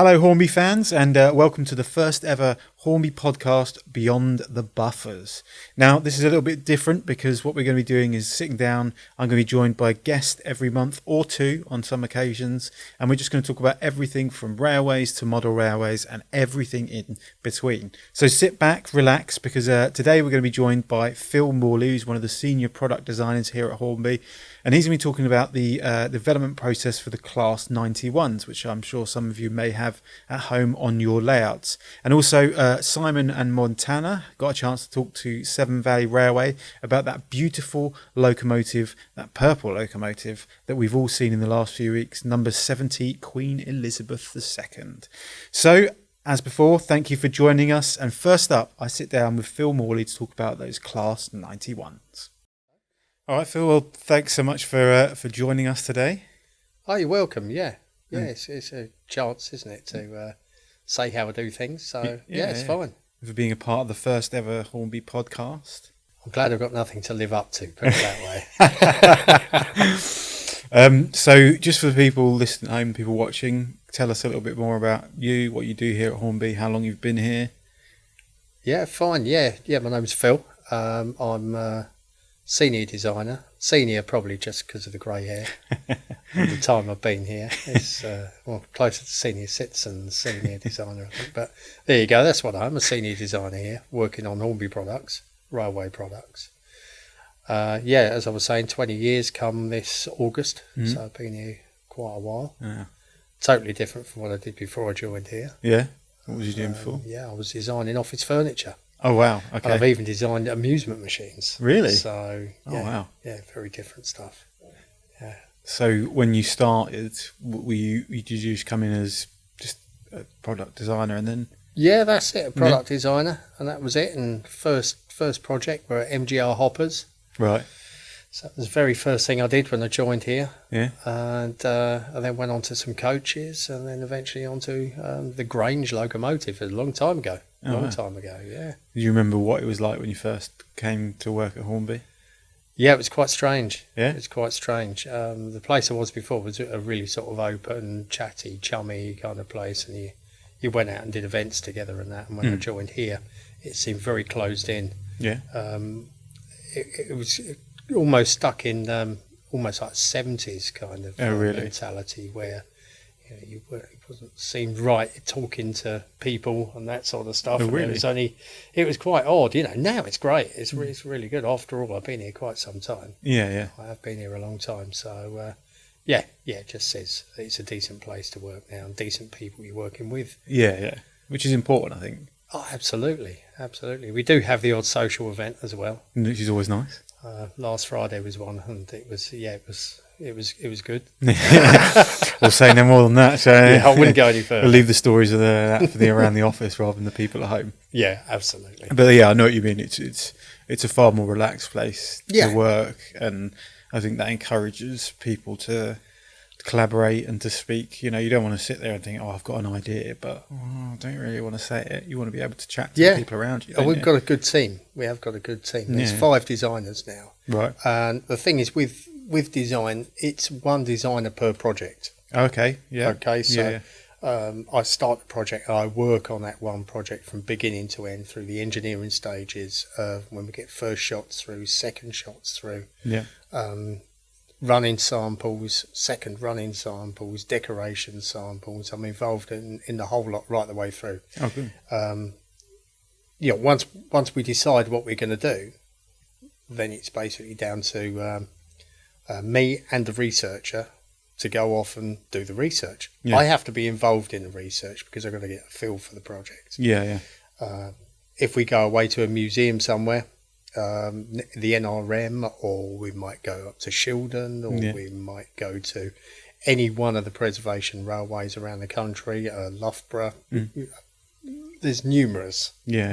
Hello, Hornby fans, and welcome to the first ever Hornby podcast, Beyond the Buffers. Now, this is a little bit different because what we're going to be doing is sitting down. I'm going to be joined by a guest every month or two on some occasions, and we're just going to talk about everything from railways to model railways and everything in between. So sit back, relax, because today we're going to be joined by Phil Morley, who's one of the senior product designers here at Hornby. And he's going to be talking about the development process for the Class 91s, which I'm sure some of you may have at home on your layouts. And also Simon and Montana got a chance to talk to Severn Valley Railway about that beautiful locomotive, that purple locomotive that we've all seen in the last few weeks, number 70, Queen Elizabeth II. So, as before, thank you for joining us. And first up, I sit down with Phil Morley to talk about those Class 91s. All right, Phil. Well, thanks so much for joining us today. Oh, you're welcome. Yeah. It's a chance, isn't it, to say how I do things. So it's fine. For being a part of the first ever Hornby podcast. I'm glad I've got nothing to live up to. Put it that way. So, just for the people listening at home, people watching, tell us a little bit more about you, what you do here at Hornby, how long you've been here. Yeah, fine. Yeah. My name's Phil. I'm senior designer. Senior probably just because of the grey hair. And the time I've been here is closer to senior citizen than senior designer, I think. But there you go. That's what I'm, a senior designer here, working on Hornby products, railway products. As I was saying, 20 years come this August. Mm-hmm. So I've been here quite a while. Yeah. Totally different from what I did before I joined here. Yeah. What was you doing before? I was designing office furniture. Oh, wow. Okay. And I've even designed amusement machines. Really? So, wow. Yeah, very different stuff. Yeah. So when you started, did you just come in as just a product designer and then? Yeah, that's it, a product designer. And that was it. And first project were MGR hoppers. Right. So that was the very first thing I did when I joined here. Yeah. And I then went on to some coaches and then eventually onto the Grange locomotive a long time ago. Time ago, yeah. Do you remember what it was like when you first came to work at Hornby? Yeah, it was quite strange. Yeah? It was quite strange. The place I was before was a really sort of open, chatty, chummy kind of place, and you went out and did events together and that. And when I joined here, it seemed very closed in. Yeah. It was almost stuck in almost like 70s kind of mentality where it wasn't seemed right talking to people and that sort of stuff. Oh, really? It was quite odd. Now it's great. It's really good. After all, I've been here quite some time. Yeah. I have been here a long time. So it just says it's a decent place to work now and decent people you're working with. Yeah. Which is important, I think. Oh, absolutely. We do have the odd social event as well, which is always nice. Last Friday was one, and it was good. We'll say no more than that. So I wouldn't go any further. We'll leave the stories of that for the around the office rather than the people at home. Yeah, absolutely. But I know what you mean. It's a far more relaxed place to work, and I think that encourages people to collaborate and to speak. You don't want to sit there and think, I've got an idea, but I don't really want to say it. You want to be able to chat to the people around you. We've got a good team. We have got a good team. There's 5 designers now. Right. And the thing is with design, it's one designer per project. Okay. Yeah. Okay. So I start the project. I work on that one project from beginning to end through the engineering stages. When we get first shots through, second shots through. Yeah. Running samples, second running samples, decoration samples. I'm involved in the whole lot right the way through. Oh, good. Once we decide what we're going to do, then it's basically down to me and the researcher to go off and do the research. Yeah. I have to be involved in the research because I've got to get a feel for the project. Yeah. If we go away to a museum somewhere, the NRM, or we might go up to Shildon, or we might go to any one of the preservation railways around the country, Loughborough. There's numerous. We'll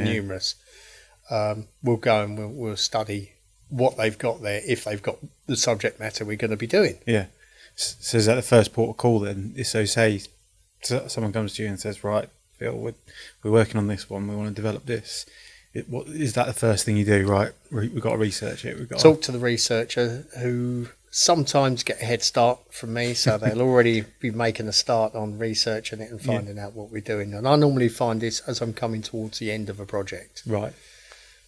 go and we'll study what they've got there, if they've got the subject matter we're going to be doing. Yeah. So is that the first port of call then? So say someone comes to you and says, right, Phil, we're working on this one, we want to develop this. What is that the first thing you do? Right, we've got to research it. We've got talk to the researcher who sometimes get a head start from me, so they'll already be making a start on researching it and finding out what we're doing. And I normally find this as I'm coming towards the end of a project. Right.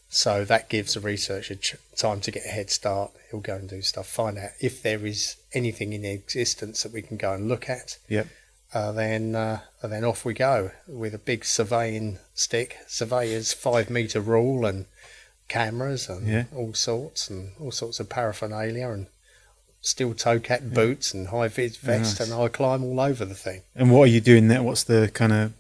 So that gives the researcher time to get a head start. He'll go and do stuff, find out if there is anything in existence that we can go and look at. Yep. Then off we go with a big surveying stick, surveyor's 5 metre rule and cameras and all sorts of paraphernalia and steel toe cap boots and high vis vest, and I climb all over the thing. And what are you doing there? What's the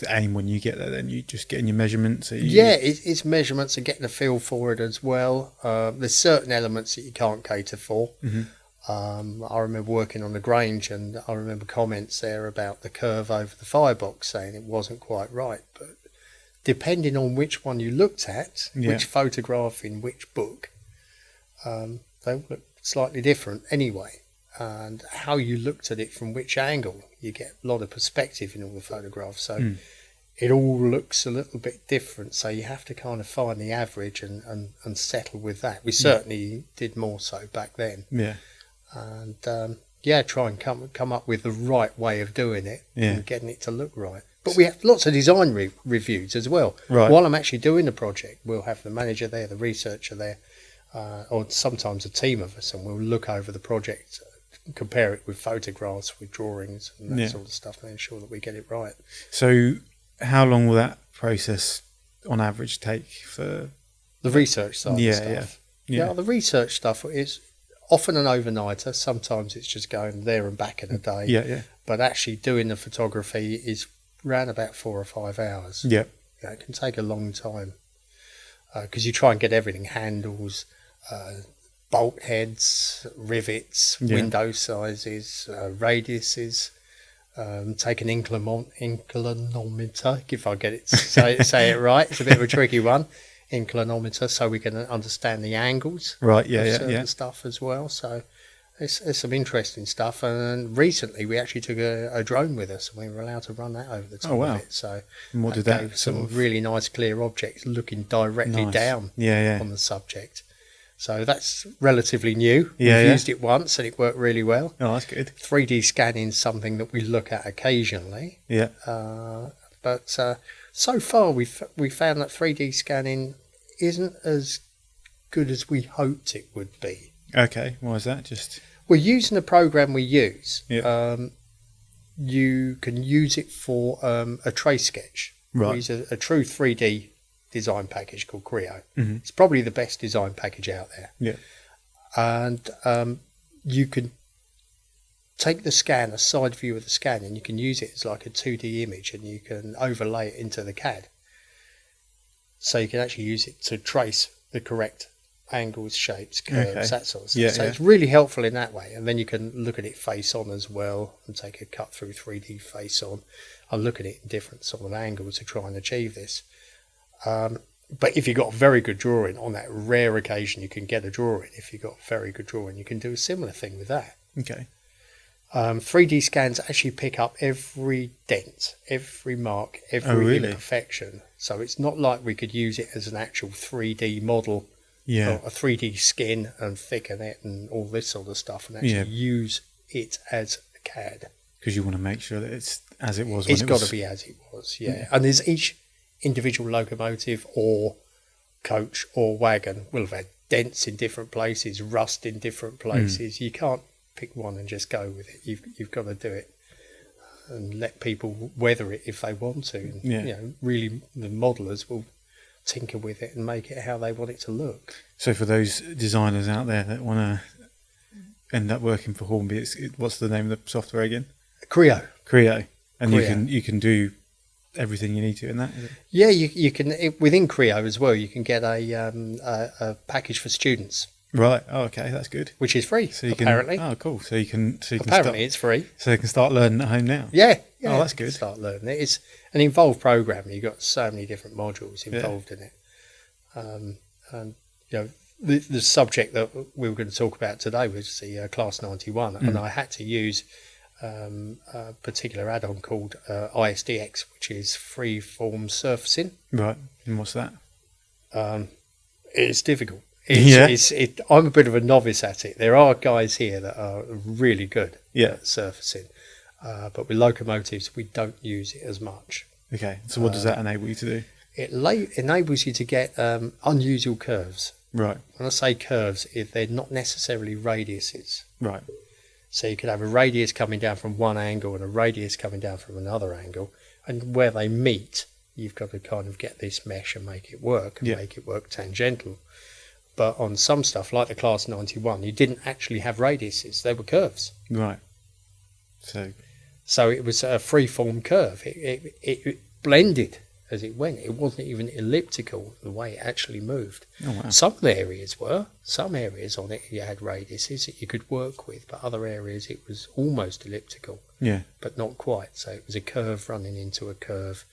aim when you get there? Then you just getting your measurements? It's measurements and getting a feel for it as well. There's certain elements that you can't cater for. Mm-hmm. I remember working on the Grange, and I remember comments there about the curve over the firebox saying it wasn't quite right. But depending on which one you looked at, which photograph in which book, they look slightly different anyway. And how you looked at it from which angle, you get a lot of perspective in all the photographs. So it all looks a little bit different. So you have to kind of find the average and settle with that. We certainly did more so back then. Yeah. And try and come up with the right way of doing it and getting it to look right. But we have lots of design reviews as well. Right. While I'm actually doing the project, we'll have the manager there, the researcher there, or sometimes a team of us, and we'll look over the project, compare it with photographs, with drawings and that sort of stuff, and ensure that we get it right. So how long will that process on average take for the research side of stuff? Yeah, the research stuff is often an overnighter. Sometimes it's just going there and back in a day. Yeah. But actually doing the photography is around about 4 or 5 hours. Yeah. It can take a long time because you try and get everything: handles, bolt heads, rivets, window sizes, radiuses. Take an inclinometer, if I get it say it right. It's a bit of a tricky one. Inclinometer, so we can understand the angles. Right. Stuff as well. So it's some interesting stuff. And recently we actually took a drone with us, and we were allowed to run that over the top of it. So and what did that that gave some really nice clear objects looking directly down on the subject. So that's relatively new. We've used it once and it worked really well. Oh, that's good. 3D scanning is something that we look at occasionally. Yeah. But so far we found that 3D scanning isn't as good as we hoped it would be. Okay, why is that? We're using the program we use. Yeah. You can use it for a trace sketch. Right. We use a true 3D design package called Creo. Mm-hmm. It's probably the best design package out there. Yeah. And you can take the scan, a side view of the scan, and you can use it as like a 2D image, and you can overlay it into the CAD. So you can actually use it to trace the correct angles, shapes, curves, that sort of stuff. So it's really helpful in that way. And then you can look at it face on as well and take a cut through 3D face on and look at it in different sort of angles to try and achieve this. But if you've got a very good drawing, on that rare occasion you can get a drawing, if you've got a very good drawing, you can do a similar thing with that. Okay. 3D scans actually pick up every dent, every mark, every imperfection. So it's not like we could use it as an actual 3D model, or a 3D skin and thicken it and all this sort of stuff, and actually use it as a CAD. Because you want to make sure that it's as it was. It's got to be as it was, And there's each individual locomotive or coach or wagon will have had dents in different places, rust in different places. You can't pick one and just go with it. You've got to do it and let people weather it if they want to. And, really, the modelers will tinker with it and make it how they want it to look. So for those designers out there that want to end up working for Hornby, what's the name of the software again? Creo. And Creo. you can do everything you need to in that, is it? Yeah, you can within Creo as well. You can get a package for students. Right. Oh, okay, that's good. Which is free. So you apparently. Oh, cool. So you can. Apparently, it's free. So they can start learning at home now. Yeah. Oh, that's good. Start learning it. It's an involved program. You've got so many different modules involved in it. And the subject that we were going to talk about today was the Class 91, and I had to use a particular add-on called ISDX, which is freeform surfacing. Right. And what's that? It's difficult. I'm a bit of a novice at it. There are guys here that are really good at surfacing, but with locomotives we don't use it as much. Okay, so what does that enable you to do? It enables you to get unusual curves. Right. When I say curves, they're not necessarily radiuses. Right. So you could have a radius coming down from one angle and a radius coming down from another angle, and where they meet, you've got to kind of get this mesh and make it work, and make it work tangential. But on some stuff, like the Class 91, you didn't actually have radiuses, they were curves. Right. So it was a free-form curve. It blended as it went. It wasn't even elliptical the way it actually moved. Oh, wow. Some areas were. Some areas on it you had radiuses that you could work with, but other areas it was almost elliptical. Yeah. But not quite. So it was a curve running into a curve,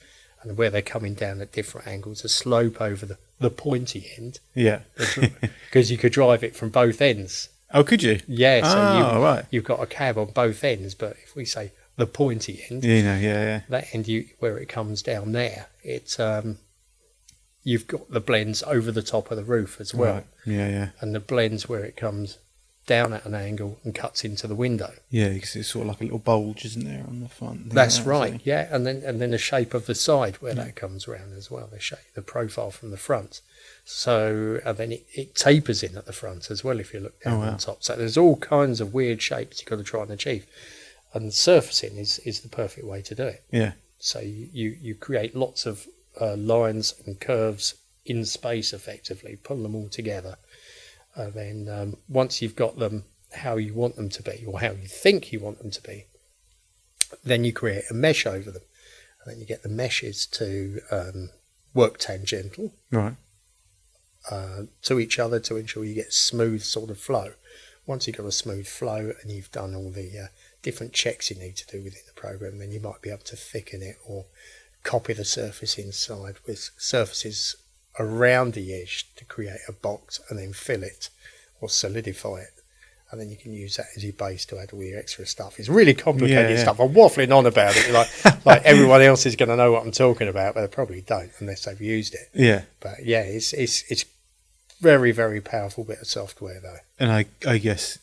and where they're coming down at different angles, a slope over the pointy end. Yeah. Because you could drive it from both ends. Oh, could you? Yeah. So right. you've got a cab on both ends, but if we say the pointy end, that end where it comes down there, it's you've got the blends over the top of the roof as well. Right. Yeah. And the blends where it comes down at an angle and cuts into the window. Yeah, because it's sort of like a little bulge, isn't there, on the front? That's right. Yeah, and then the shape of the side where that comes around as well. The profile from the front. So and then it tapers in at the front as well if you look down on top. So there's all kinds of weird shapes you've got to try and achieve. And surfacing is the perfect way to do it. Yeah. So you create lots of lines and curves in space effectively, pull them all together. And then once you've got them how you want them to be, or how you think you want them to be, then you create a mesh over them. And then you get the meshes to work tangential to each other to ensure you get smooth sort of flow. Once you've got a smooth flow and you've done all the different checks you need to do within the program, then you might be able to thicken it or copy the surface inside with surfaces around the edge to create a box and then fill it or solidify it. And then you can use that as your base to add all your extra stuff. It's really complicated stuff. I'm waffling on about it like everyone else is going to know what I'm talking about, but they probably don't unless they've used it. Yeah. But yeah, it's very, very powerful bit of software though. And I guess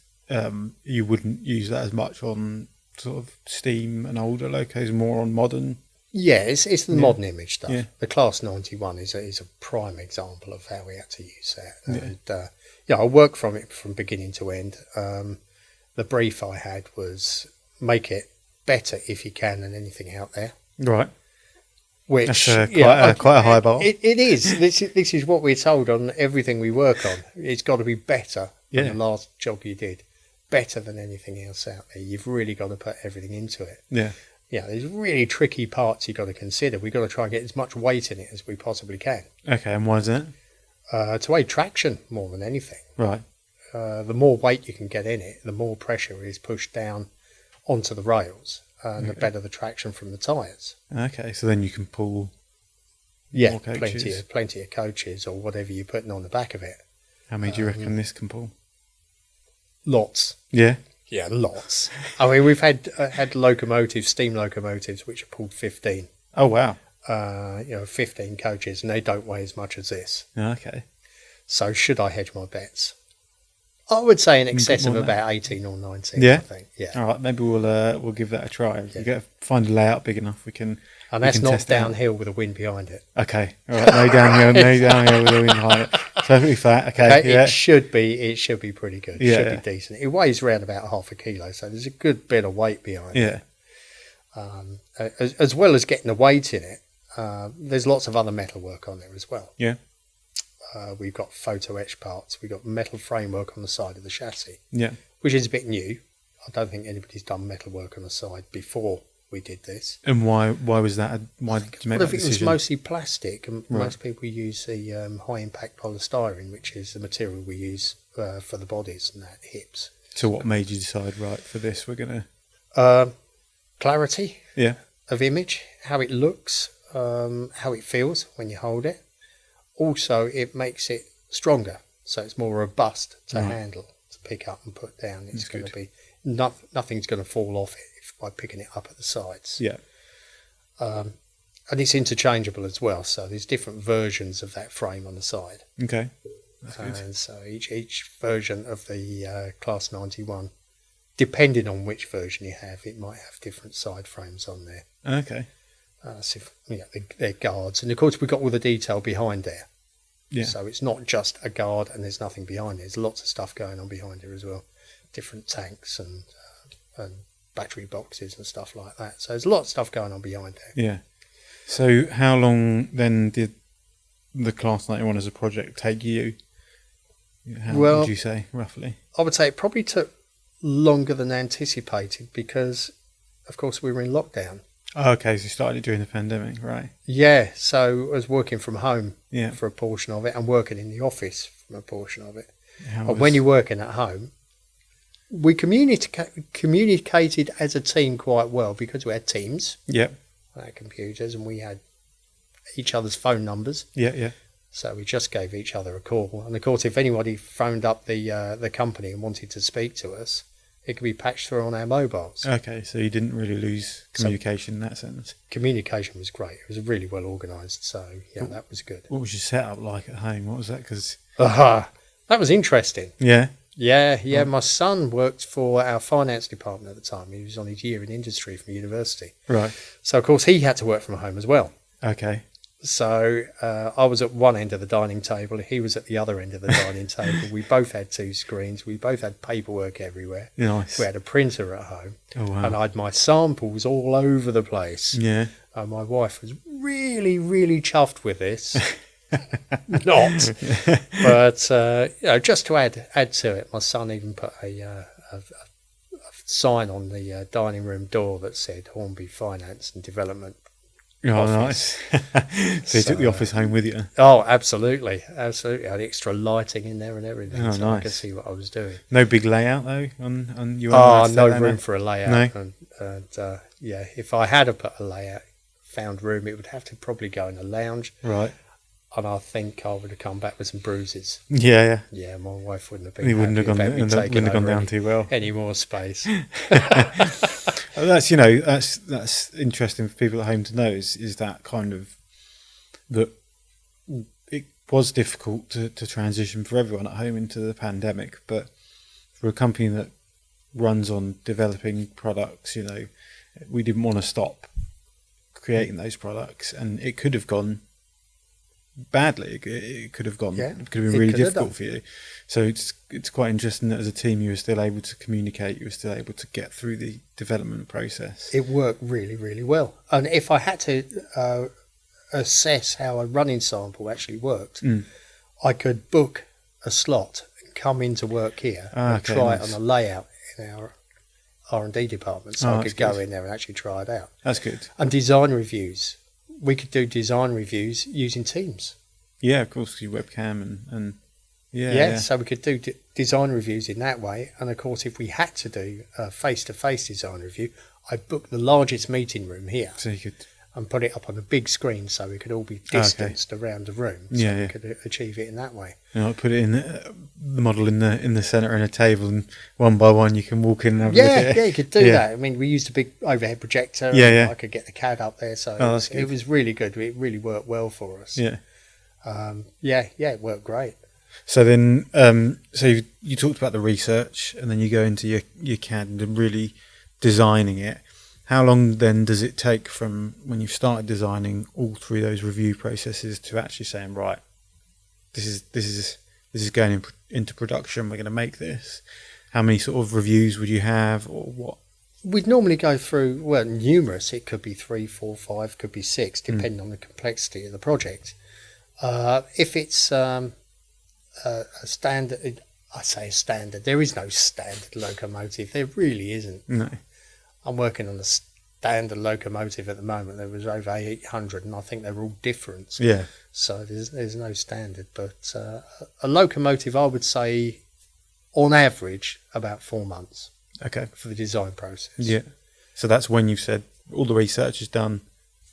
you wouldn't use that as much on sort of steam and older locos, more on modern. Yeah, it's the modern image stuff. Yeah. The Class 91 is a prime example of how we had to use that. And I work from it from beginning to end. The brief I had was make it better if you can than anything out there. Right. Which that's quite a high bar. It is. This is what we're told on everything we work on. It's got to be better than the last job you did. Better than anything else out there. You've really got to put everything into it. Yeah. Yeah, there's really tricky parts you've got to consider. We've got to try and get as much weight in it as we possibly can. Okay, and why is that? To aid traction more than anything. Right. The more weight you can get in it, the more pressure is pushed down onto the rails, and the better the traction from the tyres. Okay, so then you can pull more coaches. Plenty of coaches or whatever you're putting on the back of it. How many do you reckon this can pull? Lots. Yeah? Yeah, lots. I mean, we've had locomotives, steam locomotives, which have pulled 15. Oh, wow. 15 coaches, and they don't weigh as much as this. Okay. So should I hedge my bets? I would say in excess of about 18 or 19, I think. Yeah. All right, maybe we'll give that a try. If we got to find a layout big enough, we can. And that's not downhill with a wind behind it. Okay. All right, no downhill with a wind behind it. Perfectly flat. Okay. Yeah. It should be pretty good. It should be decent. It weighs around about 0.5 kilo, so there's a good bit of weight behind it. As well as getting the weight in it, there's lots of other metal work on there as well. Yeah. We've got photo etch parts. We've got metal framework on the side of the chassis. Yeah. Which is a bit new. I don't think anybody's done metal work on the side before we did this. And why was that? Why did you make that decision? It was mostly plastic, and most people use the high impact polystyrene, which is the material we use for the bodies and that hips. So what made you decide, right, for this we're gonna clarity of image, how it looks, how it feels when you hold it. Also, it makes it stronger, so it's more robust to handle, to pick up and put down. It's going to be nothing's going to fall off it by picking it up at the sides. Yeah, and it's interchangeable as well. So there's different versions of that frame on the side. Okay. That's good. And so each version of the Class 91, depending on which version you have, it might have different side frames on there. Okay. So they're guards, and of course we've got all the detail behind there. Yeah. So it's not just a guard and there's nothing behind it. There's lots of stuff going on behind it as well. Different tanks and battery boxes and stuff like that. So there's a lot of stuff going on behind there. Yeah. So how long then did the Class 91 as a project take you? How would you say, roughly? I would say it probably took longer than anticipated because, of course, we were in lockdown. Oh, okay, so you started it during the pandemic, right? Yeah, so I was working from home Yeah. for a portion of it and working in the office from a portion of it. How But was- when you're working at home, we communicated as a team quite well because we had teams, Yep. on our computers, and we had each other's phone numbers. Yeah. So we just gave each other a call. And of course, if anybody phoned up the company and wanted to speak to us, it could be patched through on our mobiles. Okay, so you didn't really lose communication in that sense. Communication was great. It was really well organised. So, yeah, that was good. What was your setup like at home? What was that? Because That was interesting. yeah. Yeah. My son worked for our finance department at the time. He was on his year in industry from university. Right. So, of course, he had to work from home as well. Okay. So I was at one end of the dining table. He was at the other end of the dining table. We both had two screens. We both had paperwork everywhere. Nice. We had a printer at home. Oh wow. And I had my samples all over the place. Yeah. And my wife was really, really chuffed with this. Not. But, just to add to it, my son even put a sign on the dining room door that said Hornby Finance and Development. Oh, Office. Nice. So you took the office home with you? Oh, absolutely. I had extra lighting in there and everything, Oh, so I nice. could see what I was doing. No big layout though on your No room for a layout. No? And if I had to put a layout, found room, it would have to probably go in a lounge. Right. And I think I would have come back with some bruises. Yeah. Yeah, my wife wouldn't have been. He wouldn't have happy gone. about me Wouldn't taking have gone over down too well. any more space. That's that's interesting for people at home to know is that kind of that it was difficult to transition for everyone at home into the pandemic, but for a company that runs on developing products, we didn't want to stop creating those products, and it could have gone badly. It could have gone. Yeah, it could have been really difficult for you. So it's quite interesting that as a team you were still able to communicate. You were still able to get through the development process. It worked really, really well. And if I had to assess how a running sample actually worked, I could book a slot and come into work here and try it on a layout in our R&D department. So I could go in there and actually try it out. That's good. And design reviews. We could do design reviews using Teams. Yeah, of course, your webcam and so we could do design reviews in that way. And of course, if we had to do a face-to-face design review, I'd book the largest meeting room here. So you could And put it up on a big screen so we could all be distanced around the room. So we could achieve it in that way. Put it in the model in the centre and a table, and one by one you can walk in and have a look at it. Yeah, you could do that. I mean, we used a big overhead projector. I could get the CAD up there, so it was really good. It really worked well for us. Yeah. It worked great. So then, so you talked about the research, and then you go into your CAD and really designing it. How long then does it take from when you've started designing all through those review processes to actually saying, right, this is going into production, we're going to make this? How many sort of reviews would you have, or what? We'd normally go through, numerous. It could be 3, 4, 5, could be 6, depending on the complexity of the project. If it's a standard, I say a standard, there is no standard locomotive. There really isn't. No. I'm working on a standard locomotive at the moment. There was over 800, and I think they're all different. Yeah. So there's no standard. But a locomotive, I would say, on average, about 4 months. Okay. For the design process. Yeah. So that's when you've said all the research is done.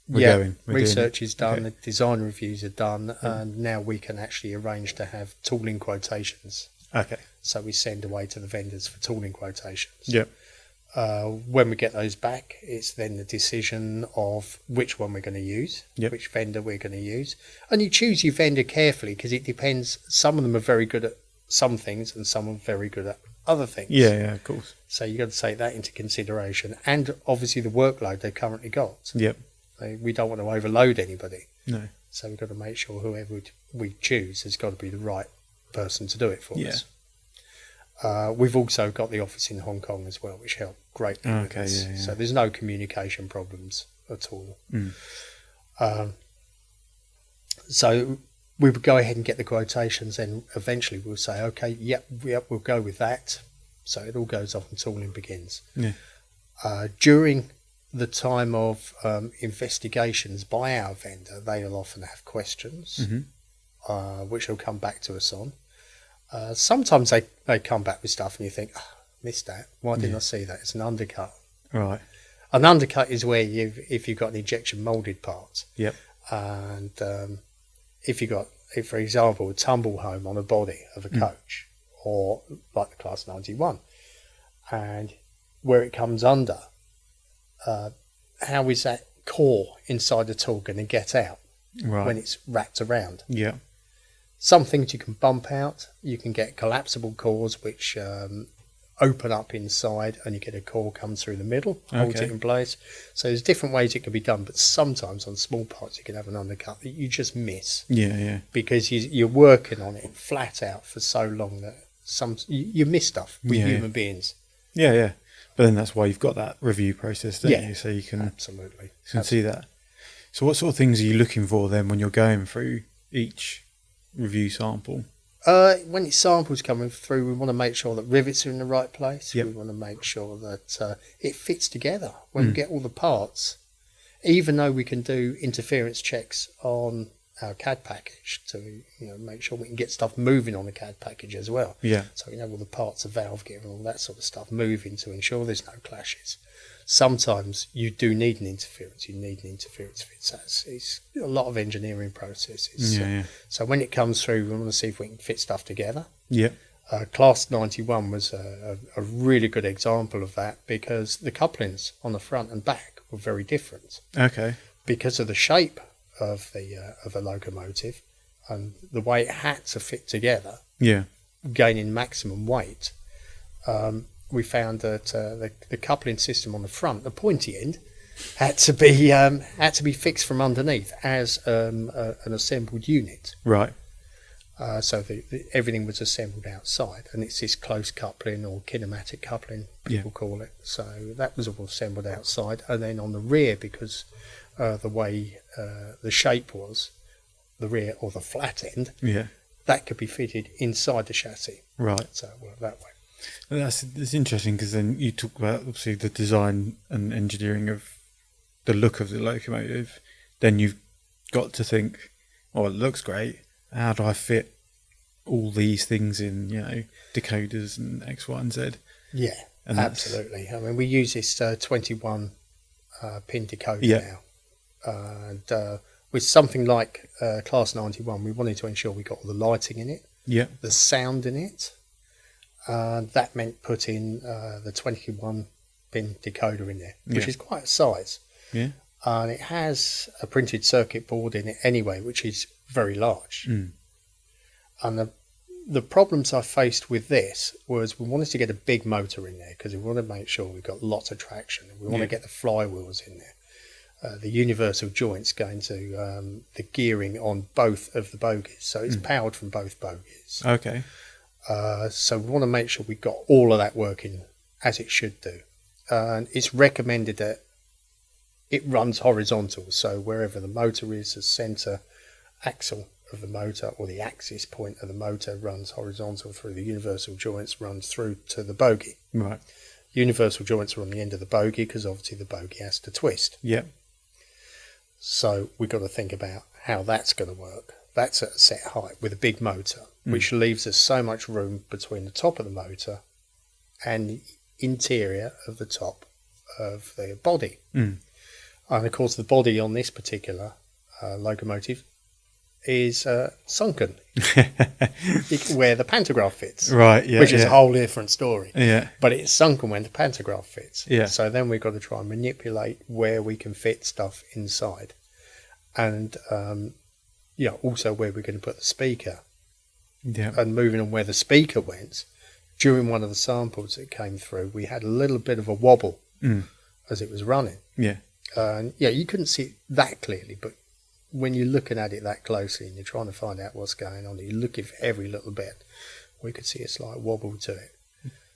We're research is done. The design reviews are done, and now we can actually arrange to have tooling quotations. Okay. So we send away to the vendors for tooling quotations. Yep. When we get those back, it's then the decision of which one we're going to use, which vendor we're going to use. And you choose your vendor carefully because it depends. Some of them are very good at some things and some are very good at other things. Yeah, of course. So you've got to take that into consideration. And obviously the workload they've currently got. Yep. We don't want to overload anybody. No. So we've got to make sure whoever we choose has got to be the right person to do it for us. We've also got the office in Hong Kong as well, which helped greatly with us. Yeah. So there's no communication problems at all. So we would go ahead and get the quotations, and eventually we'll say, okay, yep, we'll go with that. So it all goes off and tooling begins. During the time of investigations by our vendor, they'll often have questions, which will come back to us on. Sometimes they come back with stuff and you think, oh, missed that. Why didn't I see that? It's an undercut. Right. An undercut is where if you've got an injection moulded part. Yep. And if, for example, a tumble home on a body of a coach, or like the Class 91, and where it comes under, how is that core inside the tool going to get out when it's wrapped around? Yeah. Some things you can bump out. You can get collapsible cores which open up inside, and you get a core come through the middle, holds it in place. So there's different ways it can be done, but sometimes on small parts you can have an undercut that you just miss. Yeah. Because you're working on it flat out for so long that you miss stuff with human beings. Yeah. But then that's why you've got that review process, don't you? So you can absolutely see that. So what sort of things are you looking for then when you're going through each review sample? When it's samples coming through, we want to make sure that rivets are in the right place. We want to make sure that it fits together when we get all the parts. Even though we can do interference checks on our CAD package to make sure we can get stuff moving on the CAD package as well. So we know all the parts of valve gear and all that sort of stuff moving to ensure there's no clashes. Sometimes you do need an interference. You need an interference fit. It's a lot of engineering processes. So when it comes through, we want to see if we can fit stuff together. Class 91 was a really good example of that because the couplings on the front and back were very different. Because of the shape of the locomotive and the way it had to fit together, gaining maximum weight. We found that the coupling system on the front, the pointy end, had to be fixed from underneath as an assembled unit. Right. So everything was assembled outside, and it's this close coupling or kinematic coupling, people call it. So that was all assembled outside, and then on the rear, because the way the shape was, the rear or the flat end, that could be fitted inside the chassis. Right. So it worked that way. That's interesting because then you talk about obviously the design and engineering of the look of the locomotive. Then you've got to think, oh, it looks great. How do I fit all these things in, decoders and X, Y, and Z? Yeah, and absolutely. I mean, we use this 21 pin decoder now. And with something like Class 91, we wanted to ensure we got all the lighting in it, the sound in it. That meant putting the 21 pin decoder in there, which is quite a size. And it has a printed circuit board in it anyway, which is very large. And the problems I faced with this was we wanted to get a big motor in there because we want to make sure we've got lots of traction. We want to get the flywheels in there. The universal joints going to the gearing on both of the bogies. So it's powered from both bogies. So we want to make sure we've got all of that working as it should do. And it's recommended that it runs horizontal. So wherever the motor is, the centre axle of the motor or the axis point of the motor runs horizontal through the universal joints, runs through to the bogie. Right. Universal joints are on the end of the bogie because obviously the bogie has to twist. So we've got to think about how that's going to work. That's at a set height with a big motor, which leaves us so much room between the top of the motor and the interior of the top of the body. And of course the body on this particular locomotive is sunken, where the pantograph fits. Right, yeah. Which is a whole different story. Yeah. But it's sunken when the pantograph fits. Yeah. So then we've got to try and manipulate where we can fit stuff inside. And, also where we're going to put the speaker. Yeah. And moving on where the speaker went, during one of the samples that came through, we had a little bit of a wobble as it was running. Yeah. You couldn't see it that clearly, but when you're looking at it that closely and you're trying to find out what's going on, you're looking for every little bit, we could see a slight wobble to it.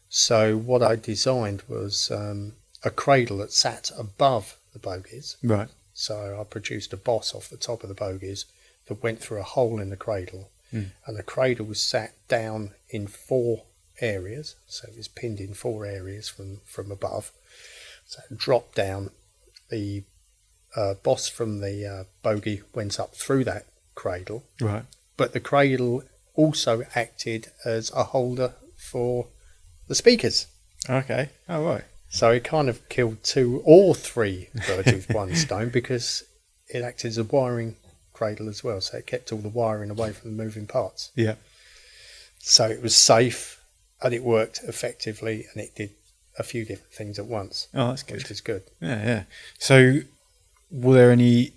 So what I designed was a cradle that sat above the bogies. Right. So I produced a boss off the top of the bogies that went through a hole in the cradle, and the cradle was sat down in 4 areas, so it was pinned in 4 areas from above. So it dropped down. The boss from the bogie went up through that cradle. Right. But the cradle also acted as a holder for the speakers. Okay. Oh, right. So it kind of killed 2 or 3 birds with one stone, because it acted as a wiring cradle as well. So it kept all the wiring away from the moving parts. Yeah. So it was safe and it worked effectively, and it did a few different things at once. Oh, that's good. Which is good. Yeah, yeah. So were there any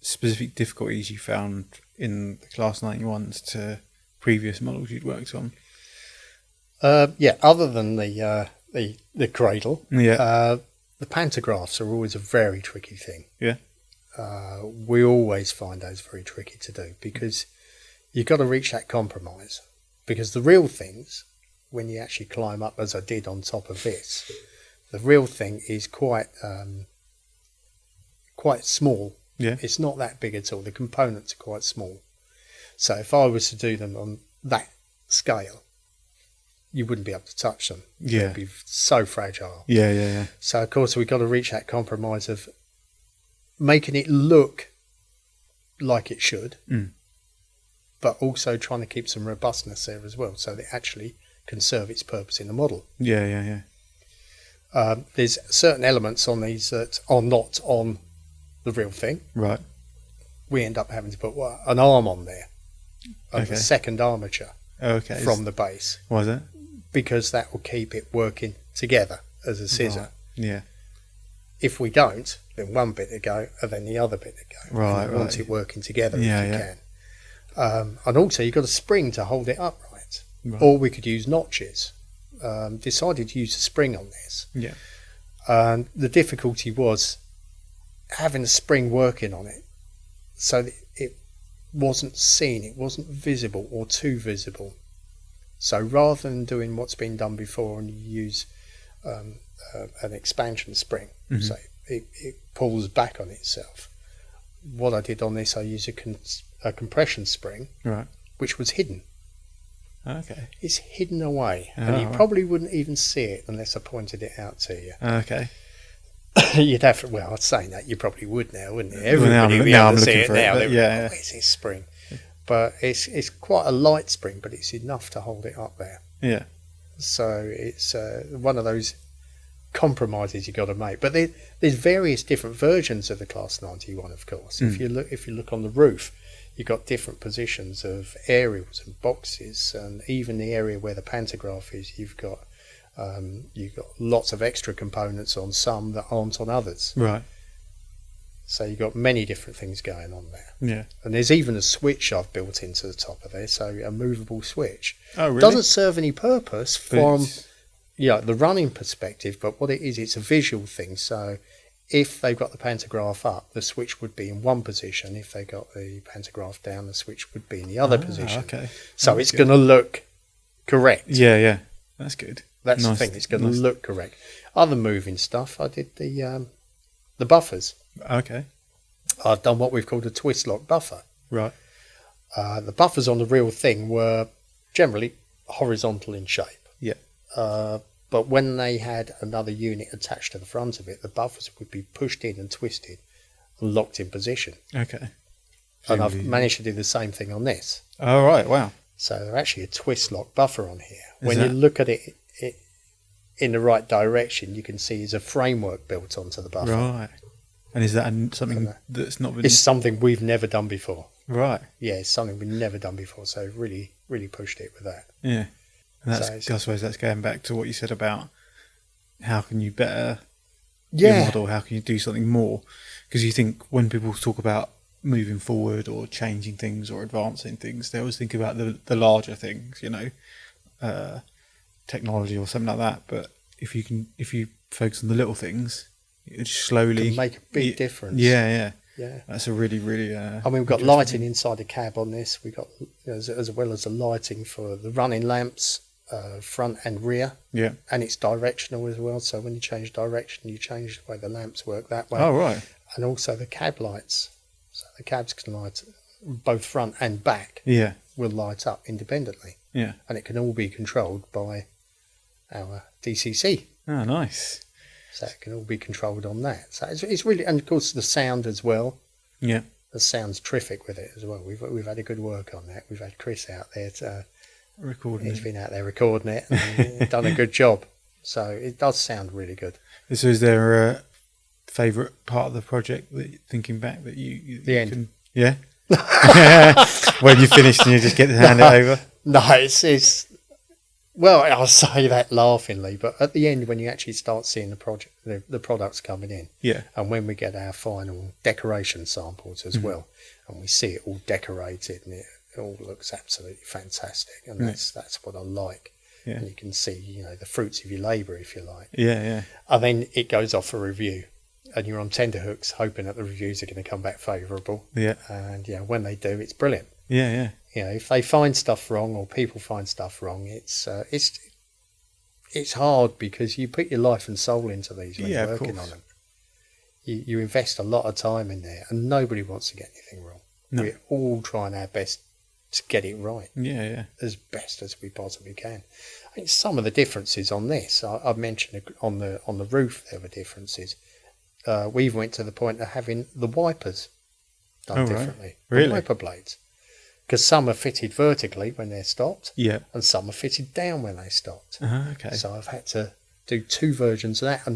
specific difficulties you found in the Class 91s to previous models you'd worked on? Other than the cradle, Yeah. the pantographs are always a very tricky thing. Yeah. We always find those very tricky to do, because you've got to reach that compromise. Because the real things, when you actually climb up, as I did on top of this, the real thing is quite small. Yeah. It's not that big at all. The components are quite small. So if I was to do them on that scale, you wouldn't be able to touch them. Yeah. They'd be so fragile. Yeah, yeah, yeah. So of course we've got to reach that compromise of making it look like it should, but also trying to keep some robustness there as well, so that it actually can serve its purpose in the model. Yeah, yeah, yeah. There's certain elements on these that are not on the real thing. Right. We end up having to put an arm on there, Okay. a second armature Okay. from the base, Was it? because that will keep it working together as a scissor. Right. Yeah. If we don't, then one bit to go and then the other bit to go. Right, And we want right. it working together Yeah, if you yeah. can. And also you've got a spring to hold it upright. Right. Or we could use notches. Decided to use a spring on this. Yeah. And the difficulty was having a spring working on it so that it wasn't seen, it wasn't visible or too visible. So rather than doing what's been done before and you use an expansion spring, so it pulls back on itself, what I did on this, I used a compression spring, Right. which was hidden. Okay. It's hidden away, Oh, and you right. probably wouldn't even see it unless I pointed it out to you. Okay. You'd have to, well, I'd say that you probably would now, wouldn't you? Well, Everybody would be now able I'm to see looking it for it, now. but They'd be, yeah, yeah. Where's this spring? But it's quite a light spring, but it's enough to hold it up there. Yeah. So it's one of those compromises you've got to make. But there's various different versions of the Class 91, of course. If you look on the roof, you've got different positions of aerials and boxes, and even the area where the pantograph is, you've got lots of extra components on some that aren't on others. Right. So you've got many different things going on there. Yeah. And there's even a switch I've built into the top of there, so a movable switch. Oh, really? Doesn't serve any purpose But from it's- the running perspective, but what it is, it's a visual thing. So if they've got the pantograph up, the switch would be in one position. If they got the pantograph down, the switch would be in the other position. Okay. So That's it's good. going to look correct. Yeah, yeah. That's good. That's Nice. the thing. It's going to Nice. look correct. Other moving stuff, I did the buffers. Okay. I've done what we've called a twist lock buffer. Right. The buffers on the real thing were generally horizontal in shape. Yeah. But when they had another unit attached to the front of it, the buffers would be pushed in and twisted and locked in position. Okay. And I've managed to do the same thing on this. Oh, right. Wow. So they're actually a twist lock buffer on here. Is When that- you look at it in the right direction, you can see there's a framework built onto the buffer. Right. And is that something that's not been... It's something we've never done before. Right. Yeah, it's something we've never done before, so really, really pushed it with that. Yeah. And that's, So I suppose that's going back to what you said about how can you better your yeah, model, how can you do something more? Because you think when people talk about moving forward or changing things or advancing things, they always think about the larger things, technology or something like that. But if you focus on the little things, it slowly can make a big difference. Yeah. Yeah. That's a really, really. I mean, we've got lighting inside the cab on this. We got as well as the lighting for the running lamps, front and rear. Yeah. And it's directional as well. So when you change direction, you change the way the lamps work that way. Oh right. And also the cab lights. So the cabs can light both front and back. Yeah. Will light up independently. Yeah. And it can all be controlled by our DCC. Oh, nice. So it can all be controlled on that. So it's really, and of course the sound as well. Yeah. The sound's terrific with it as well. We've had a good work on that. We've had Chris out there to Recording. He's been out there recording it and done a good job. So it does sound really good. So is there a favourite part of the project that thinking back that you The end. can, yeah? When you finished and you just get to hand it over? No, it's well, I'll say that laughingly, but at the end when you actually start seeing the products coming in, Yeah. and when we get our final decoration samples as well, and we see it all decorated and it all looks absolutely fantastic, and that's what I like. Yeah. And you can see, the fruits of your labour, if you like. Yeah. And then it goes off for review, and you're on tenterhooks hoping that the reviews are going to come back favourable. Yeah. And when they do, it's brilliant. Yeah. If they find stuff wrong or people find stuff wrong, it's hard because you put your life and soul into these when you're working on them. You invest a lot of time in there, and nobody wants to get anything wrong. No. We're all trying our best to get it right. Yeah. As best as we possibly can. I mean, some of the differences on this, I've mentioned on the roof there were differences. We went to the point of having the wipers done differently. Really? The wiper blades. Because some are fitted vertically when they're stopped, Yeah. and some are fitted down when they stopped. Okay. So I've had to do two versions of that, and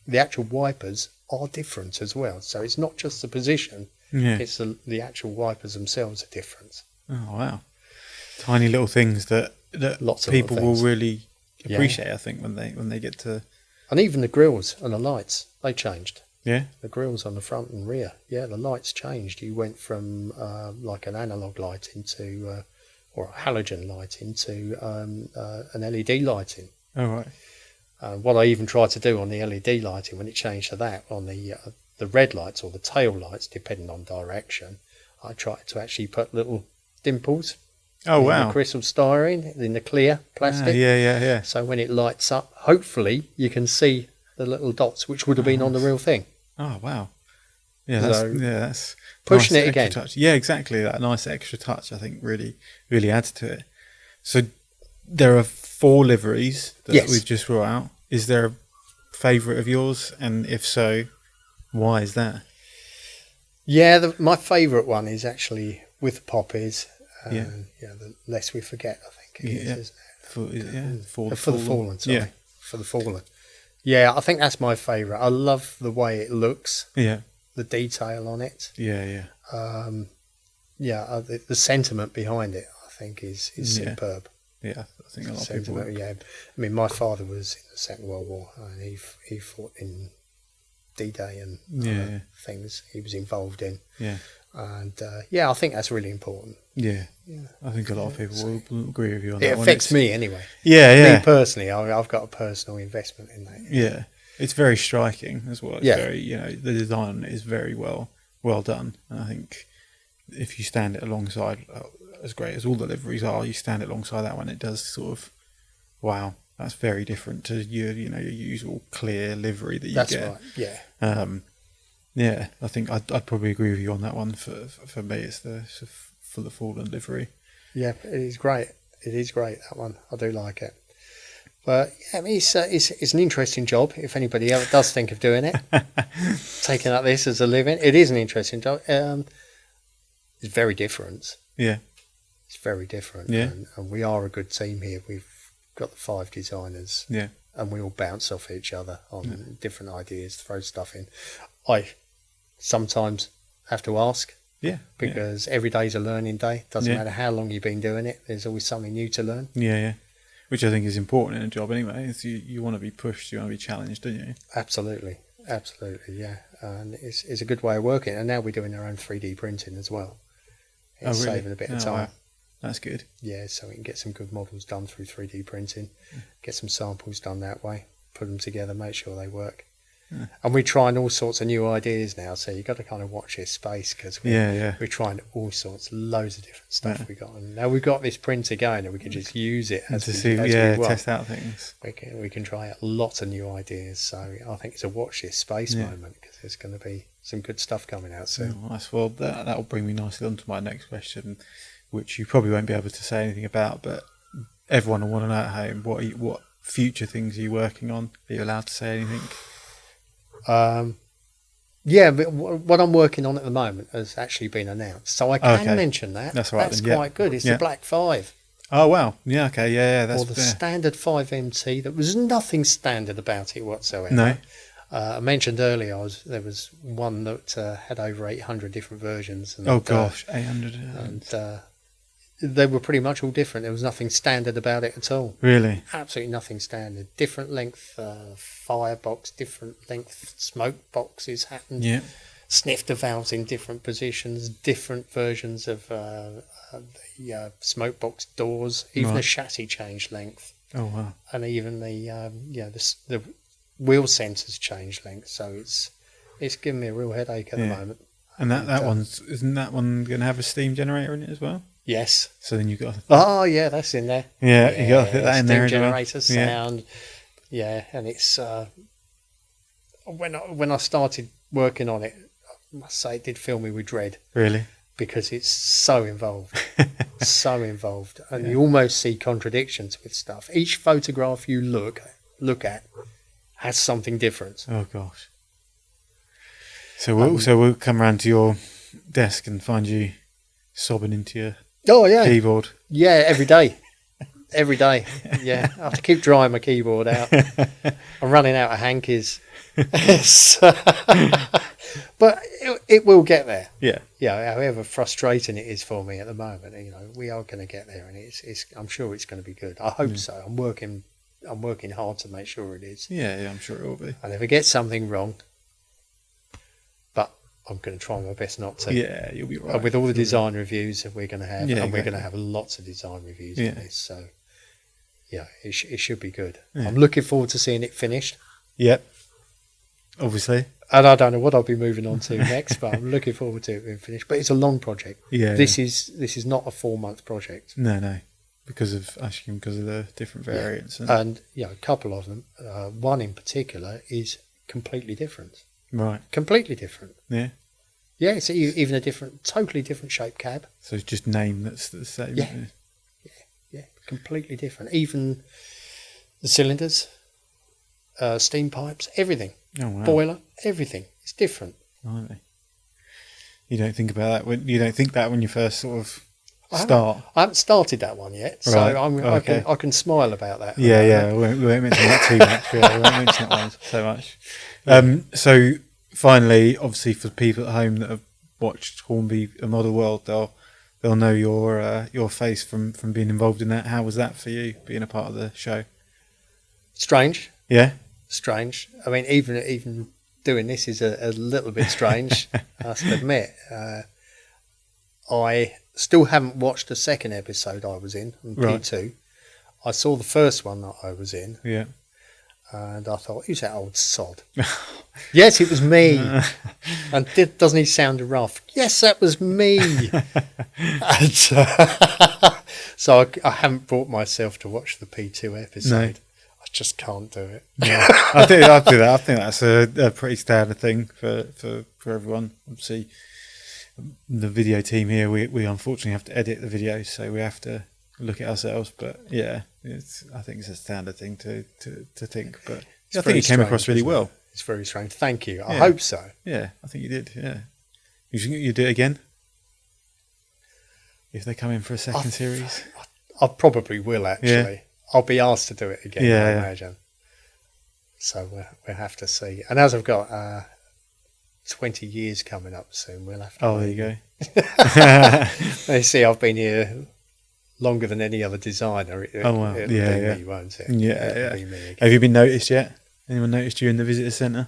the actual wipers are different as well. So it's not just the position; Yeah. it's the actual wipers themselves are different. Oh wow. Tiny little things that Lots of people little will things. really appreciate. I think when they get to And even the grills and the lights, they changed. yeah. The grills on the front and rear, the lights changed. You went from like an analog lighting to, or a halogen lighting to an LED lighting. Oh right. What I even tried to do on the LED lighting when it changed to that, on the red lights or the tail lights, depending on direction, I tried to actually put little dimples. Oh in wow. the crystal styrene, in the clear plastic. Yeah. So when it lights up, hopefully you can see the little dots, which would have been on the real thing. Oh wow. Yeah, that's pushing nice it extra again. Touch. Yeah, exactly. That nice extra touch, I think, really adds to it. So there are 4 liveries that we've just brought out. Is there a favourite of yours? And if so, why is that? Yeah, my favourite one is actually with the poppies. The less we forget, I think it is, isn't it? For the fallen. Sorry. Yeah. For the fallen. Yeah, I think that's my favourite. I love the way it looks. Yeah. The detail on it. Yeah. The sentiment behind it, I think, is superb. Yeah, I think a lot of people would. Yeah, I mean, my father was in the Second World War, and he fought in D-Day and other things he was involved in. Yeah. And I think that's really important. Yeah. I think a lot of people will agree with you on that. It affects me anyway. Yeah. Me personally, I've got a personal investment in that. Yeah. It's very striking as well. It's very, the design is very well done. And I think if you stand it alongside, as great as all the liveries are, you stand it alongside that one, it does sort of, wow, that's very different to your usual clear livery that you get. That's right. Yeah. I think I'd probably agree with you on that one. For me, it's the for the fallen livery. Yeah, it is great. It is great, that one. I do like it. But I mean, it's an interesting job. If anybody ever does think of doing it, taking up this as a living, it is an interesting job. It's very different. Yeah, it's very different. Yeah, and we are a good team here. We've got the 5 designers. Yeah, and we all bounce off each other on different ideas, throw stuff in. I sometimes have to ask Yeah. because every day's a learning day. Doesn't Yeah. matter how long you've been doing it. There's always something new to learn. Yeah. Which I think is important in a job anyway. Is you want to be pushed, you want to be challenged, don't you? Absolutely, yeah. And it's a good way of working. And now we're doing our own 3D printing as well. It's saving a bit of time. Wow. That's good. Yeah, so we can get some good models done through 3D printing, get some samples done that way, put them together, make sure they work. Yeah. And we're trying all sorts of new ideas now, so you've got to kind of watch this space, because we're trying all sorts, loads of different stuff we got. And now we've got this printer going, and we can just use it as we want. Test out things. We can try out lots of new ideas, so I think it's a watch this space moment, because there's going to be some good stuff coming out soon. Oh, nice. Well, that'll bring me nicely on to my next question, which you probably won't be able to say anything about, but everyone will want to know at home, what future things are you working on? Are you allowed to say anything? Yeah, but what I'm working on at the moment has actually been announced, so I can mention that. That's right. That's quite good. It's the Black 5. Oh wow! Yeah, okay, yeah. That's or the standard 5MT. There was nothing standard about it whatsoever. No. I mentioned earlier there was one that had over 800 different versions. And, 800. And they were pretty much all different. There was nothing standard about it at all. Really? Absolutely nothing standard. Different length firebox, different length smoke boxes happened. Yeah. Snifter valves in different positions, different versions of the smoke box doors, even the chassis changed length. Oh wow! And even the wheel sensors changed length. So it's giving me a real headache at the moment. And isn't that one going to have a steam generator in it as well? Yes. So then you've got. Oh yeah, that's in there. Yeah, you got to put that in there as well. Steam generator sound. Yeah, and it's when I started working on it, I must say it did fill me with dread. Really? Because it's so involved, and you almost see contradictions with stuff. Each photograph you look at has something different. Oh gosh! So we'll come around to your desk and find you sobbing into your keyboard. Yeah, every day. Yeah, I have to keep drying my keyboard out. I'm running out of hankies. But it will get there. Yeah. However frustrating it is for me at the moment, we are going to get there, and it's. I'm sure it's going to be good. I hope so. I'm working hard to make sure it is. Yeah, I'm sure it will be. I never get something wrong, but I'm going to try my best not to. Yeah, you'll be right. And with all the design reviews that we're going to have, we're going to have lots of design reviews on this, so it should be good. Yeah. I'm looking forward to seeing it finished. Yep. Obviously. And I don't know what I'll be moving on to next, but I'm looking forward to it being finished. But it's a long project. Yeah. This is not a 4-month project. No. Because of the different variants. And a couple of them. One in particular is completely different. Right. Completely different. Yeah. Yeah, it's even totally different shaped cab. So it's just name that's the same. Yeah. Completely different. Even the cylinders, steam pipes, everything. Oh, wow. Boiler, everything. It's different. Right. You don't think about that you don't think that when you first sort of start. I haven't started that one yet, so right. I can smile about that. Yeah. We won't mention that too much. We won't mention that one so much. So finally, obviously, for people at home that have watched Hornby: A Model World, they'll know your face from being involved in that. How was that for you, being a part of the show? Strange. Yeah. Strange. I mean, even doing this is a little bit strange, I must admit. I still haven't watched the second episode I was in, P2. I saw the first one that I was in. Yeah. And I thought, who's that old sod? Yes, it was me. And doesn't he sound rough? Yes, that was me. And, so I haven't brought myself to watch the P2 episode. No. I just can't do it. Yeah. I'll do that. I think that's a pretty standard thing for everyone. Obviously, the video team here, we unfortunately have to edit the videos, so we have to look at ourselves. But yeah, I think it's a standard thing to think. But I think it came across really well. It's very strange. Thank you. I hope so. Yeah, I think you did. Yeah. You think you do it again? If they come in for a second series? I probably will, actually. Yeah. I'll be asked to do it again, I imagine. So we'll have to see. And as I've got 20 years coming up soon. We'll have to. Oh, there you go. They see I've been here longer than any other designer. Wow. It'll Yeah. be me, won't it? Yeah, It'll yeah. be me again. Have you been noticed yet? Anyone noticed you in the visitor centre?